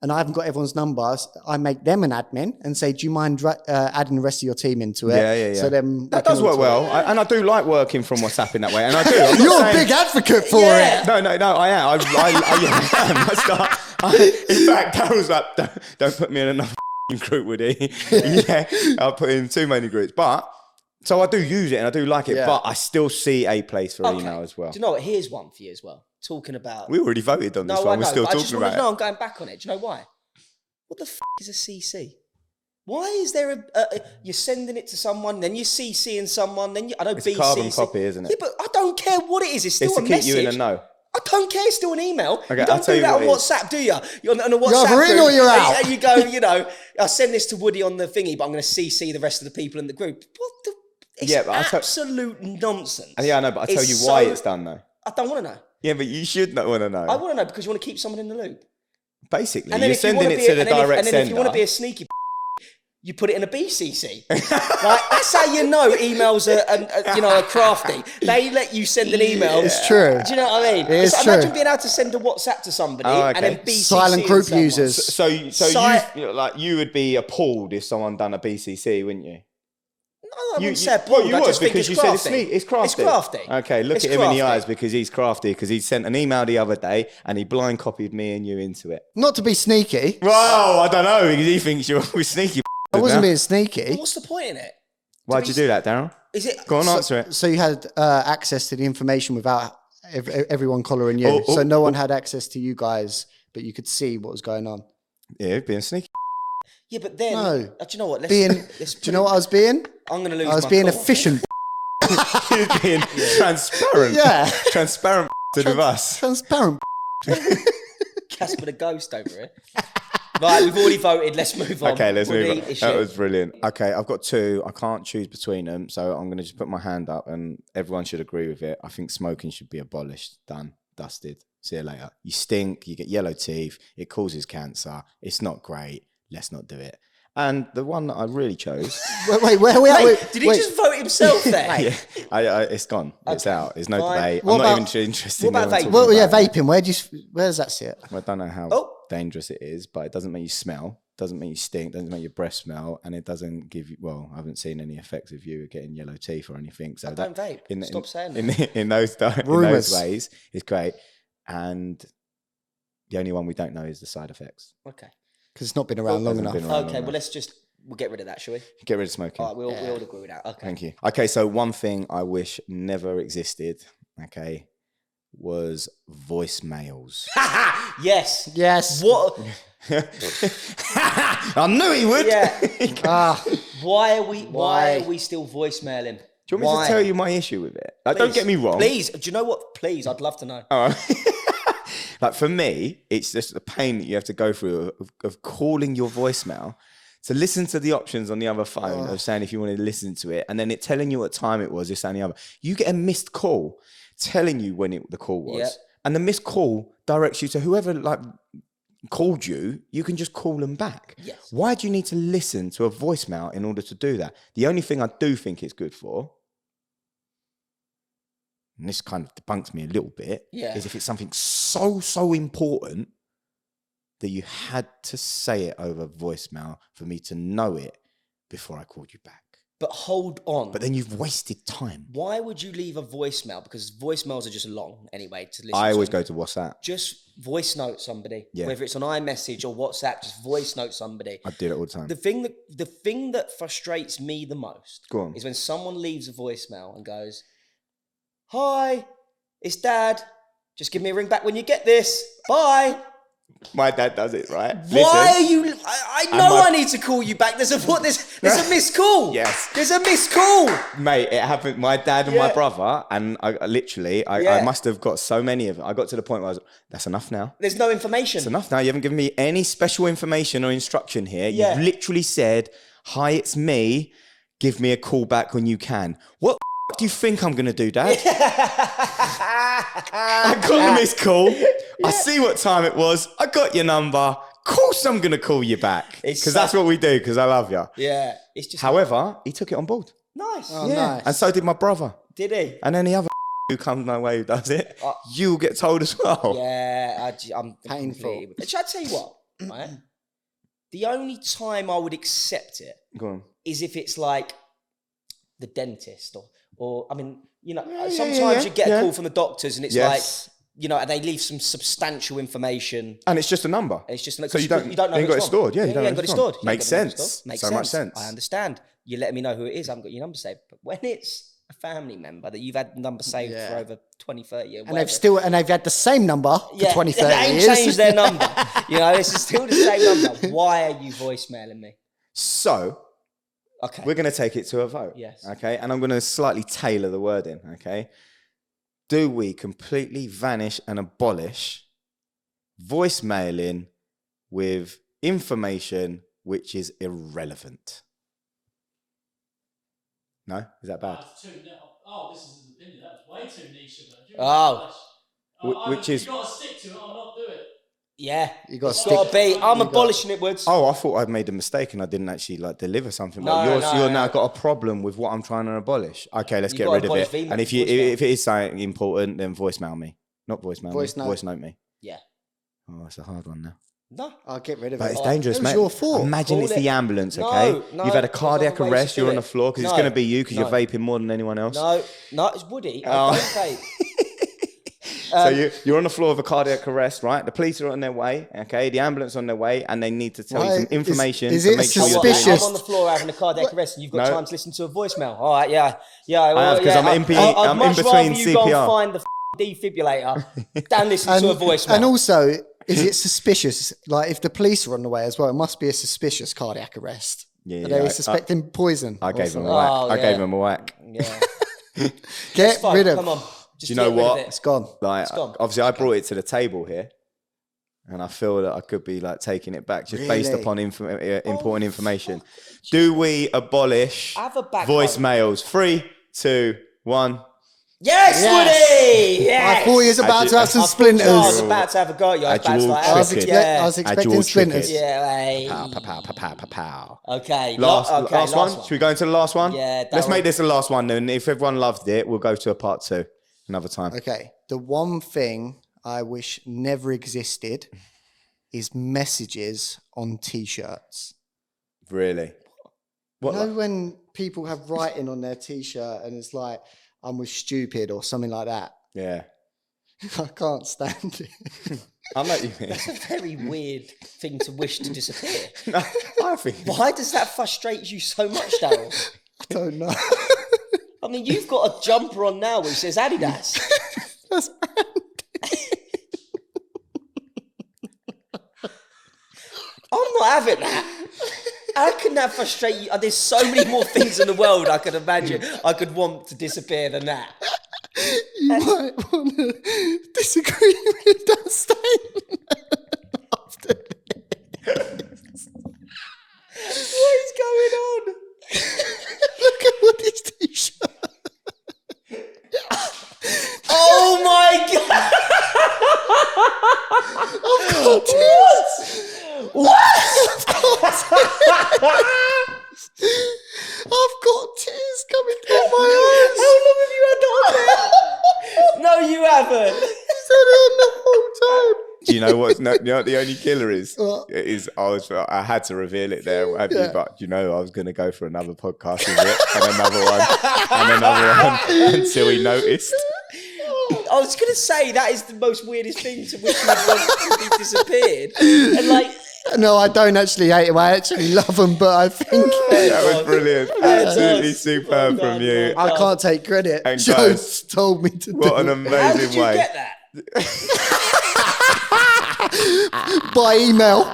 [SPEAKER 2] and I haven't got everyone's numbers, I make them an admin and say, "Do you mind adding the rest of your team into it?"
[SPEAKER 5] Yeah.
[SPEAKER 2] So then
[SPEAKER 5] That does work well, and I do like working from WhatsApp in that way, and I do. I'm not
[SPEAKER 2] You're a
[SPEAKER 5] saying-
[SPEAKER 2] big advocate for
[SPEAKER 1] Yeah.
[SPEAKER 2] it.
[SPEAKER 5] No, I am. I am. In fact, Daryl's like, don't put me in another group, Woody. Yeah, I'll put in too many groups. But, so I do use it and I do like it,
[SPEAKER 2] Yeah.
[SPEAKER 5] but I still see a place for
[SPEAKER 1] Okay.
[SPEAKER 5] email as well.
[SPEAKER 1] Do you know what? Here's one for you as well. Talking about.
[SPEAKER 5] We already voted on this
[SPEAKER 1] I
[SPEAKER 5] one. We're
[SPEAKER 1] know,
[SPEAKER 5] still
[SPEAKER 1] but I just
[SPEAKER 5] talking
[SPEAKER 1] want
[SPEAKER 5] about
[SPEAKER 1] to know.
[SPEAKER 5] it.
[SPEAKER 1] I'm going back on it. Do you know why? What the is a CC? Why is there you're sending it to someone, then you're CCing someone, then I know
[SPEAKER 5] It's a
[SPEAKER 1] BCC.
[SPEAKER 5] carbon copy, isn't it?
[SPEAKER 1] Yeah, but I don't care what it is. It's still
[SPEAKER 5] It's to
[SPEAKER 1] a
[SPEAKER 5] keep
[SPEAKER 1] message.
[SPEAKER 5] you in a know.
[SPEAKER 1] I don't care. It's still an email.
[SPEAKER 5] Okay,
[SPEAKER 1] You
[SPEAKER 5] I'll
[SPEAKER 1] don't
[SPEAKER 5] tell
[SPEAKER 1] do
[SPEAKER 5] you
[SPEAKER 1] that
[SPEAKER 5] what
[SPEAKER 1] on
[SPEAKER 5] it is.
[SPEAKER 1] WhatsApp, do you? You're on a WhatsApp
[SPEAKER 2] either in
[SPEAKER 1] group,
[SPEAKER 2] or you're
[SPEAKER 1] and-
[SPEAKER 2] out.
[SPEAKER 1] And you go, I'll send this to Woody on the thingy, but I'm going to CC the rest of the people in the group. What the? It's
[SPEAKER 5] Yeah, but I'll tell-
[SPEAKER 1] absolute nonsense.
[SPEAKER 5] Yeah, I know, but I'll tell you why it's done though.
[SPEAKER 1] I don't want to know.
[SPEAKER 5] Yeah, but you should not want to know.
[SPEAKER 1] I want to know because you want to keep someone in the loop.
[SPEAKER 5] Basically,
[SPEAKER 1] And then
[SPEAKER 5] you're
[SPEAKER 1] if you want
[SPEAKER 5] sending
[SPEAKER 1] to
[SPEAKER 5] it
[SPEAKER 1] be,
[SPEAKER 5] to the
[SPEAKER 1] and then if,
[SPEAKER 5] direct
[SPEAKER 1] and then
[SPEAKER 5] sender.
[SPEAKER 1] if you want to be a sneaky, you put it in a BCC. Right? That's how you know emails are crafty. They let you send an email.
[SPEAKER 2] It's true.
[SPEAKER 1] Do you know what I mean?
[SPEAKER 2] It is
[SPEAKER 1] Imagine
[SPEAKER 2] true.
[SPEAKER 1] being able to send a WhatsApp to somebody
[SPEAKER 5] Oh,
[SPEAKER 1] and then
[SPEAKER 5] okay.
[SPEAKER 1] BCC
[SPEAKER 2] Silent group
[SPEAKER 1] someone.
[SPEAKER 2] users.
[SPEAKER 5] So you would be appalled if someone done a BCC, wouldn't you?
[SPEAKER 1] No, I wouldn't say
[SPEAKER 5] Well,
[SPEAKER 1] appalled.
[SPEAKER 5] you
[SPEAKER 1] I
[SPEAKER 5] would
[SPEAKER 1] just think
[SPEAKER 5] because
[SPEAKER 1] it's
[SPEAKER 5] you
[SPEAKER 1] crafty.
[SPEAKER 5] said it's crafty.
[SPEAKER 1] It's crafty.
[SPEAKER 5] Okay, look
[SPEAKER 1] It's
[SPEAKER 5] at him in the
[SPEAKER 1] crafty.
[SPEAKER 5] eyes because he's crafty because he sent an email the other day and he blind copied me and you into it.
[SPEAKER 2] Not to be sneaky.
[SPEAKER 5] Well, I don't know because he thinks you're sneaky.
[SPEAKER 2] I wasn't
[SPEAKER 5] now.
[SPEAKER 2] being sneaky.
[SPEAKER 1] Well, what's the point in it?
[SPEAKER 5] Why'd you do that, Darryl?
[SPEAKER 1] Is it?
[SPEAKER 5] Go on, answer it.
[SPEAKER 2] So you had access to the information without everyone collaring you.
[SPEAKER 5] Oh,
[SPEAKER 2] so no one had access to you guys, but you could see what was going on.
[SPEAKER 5] Yeah, being sneaky.
[SPEAKER 1] Yeah, but then.
[SPEAKER 2] No.
[SPEAKER 1] Do you know what? Let's,
[SPEAKER 2] Being,
[SPEAKER 1] let's
[SPEAKER 2] do you know what I was being?
[SPEAKER 1] I'm going to lose.
[SPEAKER 2] I was
[SPEAKER 1] my
[SPEAKER 2] being
[SPEAKER 1] call.
[SPEAKER 2] efficient.
[SPEAKER 5] He's being transparent.
[SPEAKER 2] Yeah.
[SPEAKER 5] Transparent with us.
[SPEAKER 2] Transparent.
[SPEAKER 1] Casper the ghost over here. Right, we've already voted. Let's move on.
[SPEAKER 5] Okay, let's
[SPEAKER 1] Woody,
[SPEAKER 5] move on.
[SPEAKER 1] it's
[SPEAKER 5] That
[SPEAKER 1] you.
[SPEAKER 5] was brilliant. Okay, I've got two. I can't choose between them, so I'm going to just put my hand up and everyone should agree with it. I think smoking should be abolished. Done. Dusted. See you later. You stink. You get yellow teeth. It causes cancer. It's not great. Let's not do it. And the one that I really chose...
[SPEAKER 2] Wait, where are we at?
[SPEAKER 1] Wait, did he
[SPEAKER 2] Wait.
[SPEAKER 1] just vote himself there?
[SPEAKER 5] yeah, it's gone. It's out. There's no
[SPEAKER 1] Fine.
[SPEAKER 5] debate.
[SPEAKER 2] What
[SPEAKER 5] I'm not
[SPEAKER 2] about-
[SPEAKER 5] even interested
[SPEAKER 1] what
[SPEAKER 5] in
[SPEAKER 1] about
[SPEAKER 5] anyone
[SPEAKER 1] vaping?
[SPEAKER 5] talking
[SPEAKER 2] Well, yeah,
[SPEAKER 5] about it.
[SPEAKER 2] vaping. Where does that sit?
[SPEAKER 5] I don't know how
[SPEAKER 1] Oh.
[SPEAKER 5] dangerous it is, but it doesn't make you smell, doesn't make you stink, doesn't make your breath smell, and it doesn't give you. Well, I haven't seen any effects of you getting yellow teeth or anything. So
[SPEAKER 1] I don't vape. Stop saying that.
[SPEAKER 5] in those
[SPEAKER 2] Rumours.
[SPEAKER 5] ways, it's great. And the only one we don't know is the side effects.
[SPEAKER 1] Okay.
[SPEAKER 2] Because it's not been around long
[SPEAKER 5] Hasn't
[SPEAKER 2] enough.
[SPEAKER 5] been around
[SPEAKER 1] Okay,
[SPEAKER 5] long
[SPEAKER 1] well,
[SPEAKER 5] enough.
[SPEAKER 1] we'll get rid of that, shall we?
[SPEAKER 5] Get rid of smoking.
[SPEAKER 1] All right, we'll all agree with that. Okay.
[SPEAKER 5] Thank you. Okay, so one thing I wish never existed, okay, was voicemails.
[SPEAKER 1] Yes.
[SPEAKER 2] Yes.
[SPEAKER 1] What?
[SPEAKER 5] I knew he would.
[SPEAKER 1] Yeah.
[SPEAKER 2] Ah,
[SPEAKER 1] Why are
[SPEAKER 2] Why?
[SPEAKER 1] we still voicemailing?
[SPEAKER 5] Do you want me to tell you my issue with it? Like, don't
[SPEAKER 1] Please.
[SPEAKER 5] get me wrong.
[SPEAKER 1] Please. Do you know what? Please, I'd love to know.
[SPEAKER 5] Like for me, it's just the pain that you have to go through of calling your voicemail to listen to the options on the other phone of saying if you want to listen to it, and then it telling you what time it was, this and the other. You get a missed call telling you when the call was,
[SPEAKER 1] Yep.
[SPEAKER 5] and the missed call directs you to whoever like called you. You can just call them back.
[SPEAKER 1] Yes.
[SPEAKER 5] Why do you need to listen to a voicemail in order to do that? The only thing I do think it's good for, and this kind of debunks me a little bit,
[SPEAKER 1] Yeah.
[SPEAKER 5] is if it's something so important that you had to say it over voicemail for me to know it before I called you back.
[SPEAKER 1] But hold on.
[SPEAKER 5] But then you've wasted time.
[SPEAKER 1] Why would you leave a voicemail? Because voicemails are just long anyway to listen
[SPEAKER 5] I
[SPEAKER 1] to.
[SPEAKER 5] always go to WhatsApp.
[SPEAKER 1] Just voice note somebody.
[SPEAKER 5] Yeah.
[SPEAKER 1] Whether it's on iMessage or WhatsApp, just voice note somebody.
[SPEAKER 5] I do it all the time.
[SPEAKER 1] The thing that frustrates me the most
[SPEAKER 5] Go on.
[SPEAKER 1] is when someone leaves a voicemail and goes, "Hi, it's Dad. Just give me a ring back when you get this. Bye."
[SPEAKER 5] My dad does it, right?
[SPEAKER 1] Why are
[SPEAKER 5] Listen.
[SPEAKER 1] you? I know
[SPEAKER 5] my-
[SPEAKER 1] I need to call you back. There's a missed call.
[SPEAKER 5] Yes.
[SPEAKER 1] There's a missed call.
[SPEAKER 5] Mate, it happened. My dad and my
[SPEAKER 1] Yeah.
[SPEAKER 5] brother, and I
[SPEAKER 1] Yeah.
[SPEAKER 5] must have got so many of them. I got to the point where I was, that's enough now.
[SPEAKER 1] There's no information.
[SPEAKER 5] It's enough now. You haven't given me any special information or instruction here.
[SPEAKER 1] Yeah.
[SPEAKER 5] You've literally said, hi, it's me. Give me a call back when you can. What do you think I'm going to do, Dad? I got a missed call. I see what time it was. I got your number. Of course I'm going to call you back.
[SPEAKER 1] It's
[SPEAKER 5] Because that's what we do, because I love you.
[SPEAKER 1] Yeah, it's just
[SPEAKER 5] However, he took it on board.
[SPEAKER 1] nice.
[SPEAKER 2] Oh,
[SPEAKER 5] Yeah.
[SPEAKER 2] nice.
[SPEAKER 5] And so did my brother.
[SPEAKER 1] Did he?
[SPEAKER 5] And any other who comes my way who does it, you'll get told as well.
[SPEAKER 1] Yeah, I'm
[SPEAKER 2] Painful.
[SPEAKER 1] completely- Shall I tell you what? Right? The only time I would accept it
[SPEAKER 5] Go on.
[SPEAKER 1] is if it's like the dentist or I mean, you know,
[SPEAKER 5] Yeah,
[SPEAKER 1] sometimes you get a
[SPEAKER 5] yeah.
[SPEAKER 1] call from the doctors and it's
[SPEAKER 5] Yes.
[SPEAKER 1] like, you know, and they leave some substantial information.
[SPEAKER 5] And it's just a number.
[SPEAKER 1] And it's just like,
[SPEAKER 5] So you don't
[SPEAKER 1] know
[SPEAKER 5] you
[SPEAKER 1] who
[SPEAKER 5] ain't got
[SPEAKER 1] it's
[SPEAKER 5] it
[SPEAKER 1] from.
[SPEAKER 5] stored. Yeah, you
[SPEAKER 1] you
[SPEAKER 5] don't
[SPEAKER 1] ain't
[SPEAKER 5] know
[SPEAKER 1] got it
[SPEAKER 5] who it's
[SPEAKER 1] stored.
[SPEAKER 5] from.
[SPEAKER 1] You ain't
[SPEAKER 5] Makes
[SPEAKER 1] got it stored.
[SPEAKER 5] sense.
[SPEAKER 1] Makes
[SPEAKER 5] So
[SPEAKER 1] sense.
[SPEAKER 5] much sense.
[SPEAKER 1] I understand. You're letting me know who it is. I haven't got your number saved. But when it's a family member that you've had the number saved
[SPEAKER 2] Yeah.
[SPEAKER 1] for over 20, 30 years,
[SPEAKER 2] And they've had the same number for 20, 30
[SPEAKER 1] they ain't
[SPEAKER 2] years.
[SPEAKER 1] changed their number. You know, this is still the same number. Why are you voicemailing me?
[SPEAKER 5] So
[SPEAKER 1] Okay.
[SPEAKER 5] we're going to take it to a vote.
[SPEAKER 1] Yes.
[SPEAKER 5] Okay. And I'm going to slightly tailor the wording. Okay. Do we completely vanish and abolish voicemailing with information which is irrelevant? No? Is that bad?
[SPEAKER 4] That's too oh, this is his opinion. That was way too niche of it.
[SPEAKER 1] Oh.
[SPEAKER 5] Which is-
[SPEAKER 4] You've got to stick to it or not do it.
[SPEAKER 1] Yeah.
[SPEAKER 2] You got
[SPEAKER 1] It's
[SPEAKER 2] to
[SPEAKER 1] got to
[SPEAKER 2] stick.
[SPEAKER 1] be. I'm abolishing it, Woods.
[SPEAKER 5] Oh, I thought I'd made a mistake and I didn't actually like deliver something.
[SPEAKER 1] No,
[SPEAKER 5] But
[SPEAKER 1] no,
[SPEAKER 5] you're
[SPEAKER 1] no.
[SPEAKER 5] now got a problem with what I'm trying to abolish. Okay, let's
[SPEAKER 1] You
[SPEAKER 5] get
[SPEAKER 1] gotta
[SPEAKER 5] rid of
[SPEAKER 1] abolish
[SPEAKER 5] it.
[SPEAKER 1] voicemail-
[SPEAKER 5] And if it is something important, then voicemail me. Not voicemail
[SPEAKER 2] Voice
[SPEAKER 5] me.
[SPEAKER 2] note.
[SPEAKER 5] Voice note me.
[SPEAKER 1] Yeah.
[SPEAKER 5] Oh, that's a hard one now.
[SPEAKER 1] No.
[SPEAKER 2] I'll get rid of
[SPEAKER 5] But
[SPEAKER 2] it.
[SPEAKER 5] it's dangerous,
[SPEAKER 2] It was
[SPEAKER 5] mate.
[SPEAKER 2] your fault.
[SPEAKER 5] Imagine
[SPEAKER 1] Call
[SPEAKER 5] it's
[SPEAKER 1] it.
[SPEAKER 5] the ambulance,
[SPEAKER 1] No,
[SPEAKER 5] okay?
[SPEAKER 1] no,
[SPEAKER 5] You've had a
[SPEAKER 1] there's
[SPEAKER 5] cardiac
[SPEAKER 1] other ways to
[SPEAKER 5] arrest,
[SPEAKER 1] do
[SPEAKER 5] you're on
[SPEAKER 1] it.
[SPEAKER 5] the floor because it's
[SPEAKER 1] No,
[SPEAKER 5] going to be you because
[SPEAKER 1] no.
[SPEAKER 5] you're vaping more than anyone else.
[SPEAKER 1] No, it's Woody.
[SPEAKER 5] Oh.
[SPEAKER 1] I don't vape.
[SPEAKER 5] So you're on the floor of a cardiac arrest, right? The police are on their way, okay? The ambulance on their way, and they need to tell you
[SPEAKER 2] Why?
[SPEAKER 5] some information
[SPEAKER 2] Is
[SPEAKER 5] to
[SPEAKER 2] it
[SPEAKER 5] make sure you're
[SPEAKER 2] suspicious?
[SPEAKER 5] doing
[SPEAKER 1] I'm
[SPEAKER 5] it.
[SPEAKER 1] on the floor having a cardiac arrest, and you've got
[SPEAKER 5] No.
[SPEAKER 1] time to listen to a voicemail. All right, yeah. Well,
[SPEAKER 5] I have, 'cause
[SPEAKER 1] yeah,
[SPEAKER 5] I'm in
[SPEAKER 1] I'd
[SPEAKER 5] I'm in
[SPEAKER 1] much
[SPEAKER 5] between
[SPEAKER 1] rather you go
[SPEAKER 5] CPR.
[SPEAKER 1] and find the defibrillator than listen to a voicemail.
[SPEAKER 2] And also, is it suspicious? Like, if the police are on the way as well, it must be a suspicious cardiac arrest.
[SPEAKER 5] Yeah,
[SPEAKER 2] Are
[SPEAKER 5] yeah,
[SPEAKER 2] they suspecting poison?
[SPEAKER 5] I
[SPEAKER 2] or
[SPEAKER 5] gave him
[SPEAKER 2] something?
[SPEAKER 5] a whack.
[SPEAKER 1] Oh,
[SPEAKER 5] I gave
[SPEAKER 1] yeah.
[SPEAKER 5] him a whack.
[SPEAKER 1] yeah.
[SPEAKER 2] Get
[SPEAKER 1] It's fine,
[SPEAKER 2] rid of
[SPEAKER 1] Come
[SPEAKER 2] it.
[SPEAKER 1] on. Just
[SPEAKER 5] Do you know
[SPEAKER 1] get rid of
[SPEAKER 5] what?
[SPEAKER 1] it.
[SPEAKER 2] It's gone.
[SPEAKER 5] Like,
[SPEAKER 1] gone.
[SPEAKER 5] obviously, I brought it to the table here, and I feel that I could be like taking it back just based
[SPEAKER 2] Really?
[SPEAKER 5] upon important information. Do we abolish
[SPEAKER 1] Have a back
[SPEAKER 5] voicemails? 3, 2, 1.
[SPEAKER 1] Yes,
[SPEAKER 2] Yes.
[SPEAKER 1] Woody! Yes!
[SPEAKER 2] I thought he was about to have some
[SPEAKER 1] I thought I was
[SPEAKER 2] splinters.
[SPEAKER 1] about to have a go at you. I was about to
[SPEAKER 5] Actual
[SPEAKER 1] like,
[SPEAKER 2] I was,
[SPEAKER 5] tricky.
[SPEAKER 2] I was expecting
[SPEAKER 5] Actual
[SPEAKER 2] splinters.
[SPEAKER 5] tricky.
[SPEAKER 1] yeah, hey.
[SPEAKER 5] Pow, pow, pow, pow, pow, pow, pow.
[SPEAKER 1] Okay.
[SPEAKER 5] Last
[SPEAKER 1] last
[SPEAKER 5] one? Should we go into the last one?
[SPEAKER 1] Yeah, that
[SPEAKER 5] Let's
[SPEAKER 1] one.
[SPEAKER 5] make this the last one, then. If everyone loved it, we'll go to a part 2 another time.
[SPEAKER 2] Okay. The one thing I wish never existed is messages on T-shirts.
[SPEAKER 5] Really? What?
[SPEAKER 2] You know when people have writing on their T-shirt and it's like, I'm with stupid or something like that?
[SPEAKER 5] Yeah.
[SPEAKER 2] I can't stand it.
[SPEAKER 5] I know what you mean.
[SPEAKER 1] That's a very weird thing to wish to disappear.
[SPEAKER 5] No, I think.
[SPEAKER 1] Why does that frustrate you so much, Daryl?
[SPEAKER 2] I don't know.
[SPEAKER 1] I mean, you've got a jumper on now which says Adidas.
[SPEAKER 2] That's
[SPEAKER 1] I'm not having that. How can that frustrate you? There's so many more things in the world I could imagine I could want to disappear than that.
[SPEAKER 2] You might want to disagree with that statement after this.
[SPEAKER 1] What is going on?
[SPEAKER 2] Look at what this T-shirt.
[SPEAKER 1] Oh my god!
[SPEAKER 2] I've got tears coming down my eyes.
[SPEAKER 1] How long have you had that on there? No, you haven't.
[SPEAKER 2] He's had it on the whole time.
[SPEAKER 5] Do you know what? No, you know what the only killer is?
[SPEAKER 2] What?
[SPEAKER 5] It is I had to reveal it there, what have you,
[SPEAKER 2] Yeah.
[SPEAKER 5] but you know I was going to go for another podcast with it, and another one, until he noticed.
[SPEAKER 1] I was going to say that is the most weirdest thing to wish you'd want to be disappeared. And like,
[SPEAKER 2] No, I don't actually hate him. I actually love him, but I think
[SPEAKER 5] That was brilliant, absolutely
[SPEAKER 1] does.
[SPEAKER 5] superb
[SPEAKER 1] Well
[SPEAKER 5] from
[SPEAKER 1] done,
[SPEAKER 5] you.
[SPEAKER 1] well
[SPEAKER 2] I can't take credit.
[SPEAKER 5] And
[SPEAKER 2] Joe
[SPEAKER 5] guys,
[SPEAKER 2] told me to
[SPEAKER 5] What
[SPEAKER 2] do
[SPEAKER 5] an
[SPEAKER 2] it.
[SPEAKER 5] amazing
[SPEAKER 1] how did you
[SPEAKER 5] way.
[SPEAKER 1] get that?
[SPEAKER 2] By email.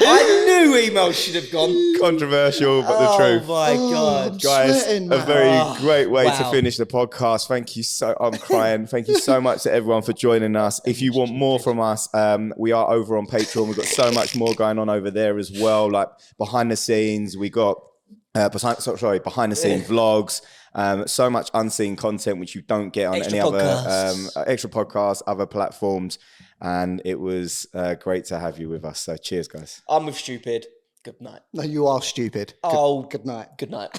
[SPEAKER 1] I knew emails should have gone.
[SPEAKER 5] Controversial, but the truth.
[SPEAKER 1] Oh my God.
[SPEAKER 2] I'm
[SPEAKER 5] Guys,
[SPEAKER 2] sweating,
[SPEAKER 5] a
[SPEAKER 2] man.
[SPEAKER 5] very great way to
[SPEAKER 1] wow.
[SPEAKER 5] finish the podcast. Thank you I'm crying. Thank you so much to everyone for joining us. If you want more from us, we are over on Patreon. We've got so much more going on over there as well. Like behind the scenes, we got behind the scenes vlogs. So much unseen content which you don't get on
[SPEAKER 1] Extra
[SPEAKER 5] any
[SPEAKER 1] podcasts.
[SPEAKER 5] other extra podcasts, other platforms. And it was great to have you with us. So cheers, guys.
[SPEAKER 1] I'm with Stupid. Good night.
[SPEAKER 2] No, you are stupid.
[SPEAKER 1] Oh,
[SPEAKER 2] Good night.
[SPEAKER 1] Good night.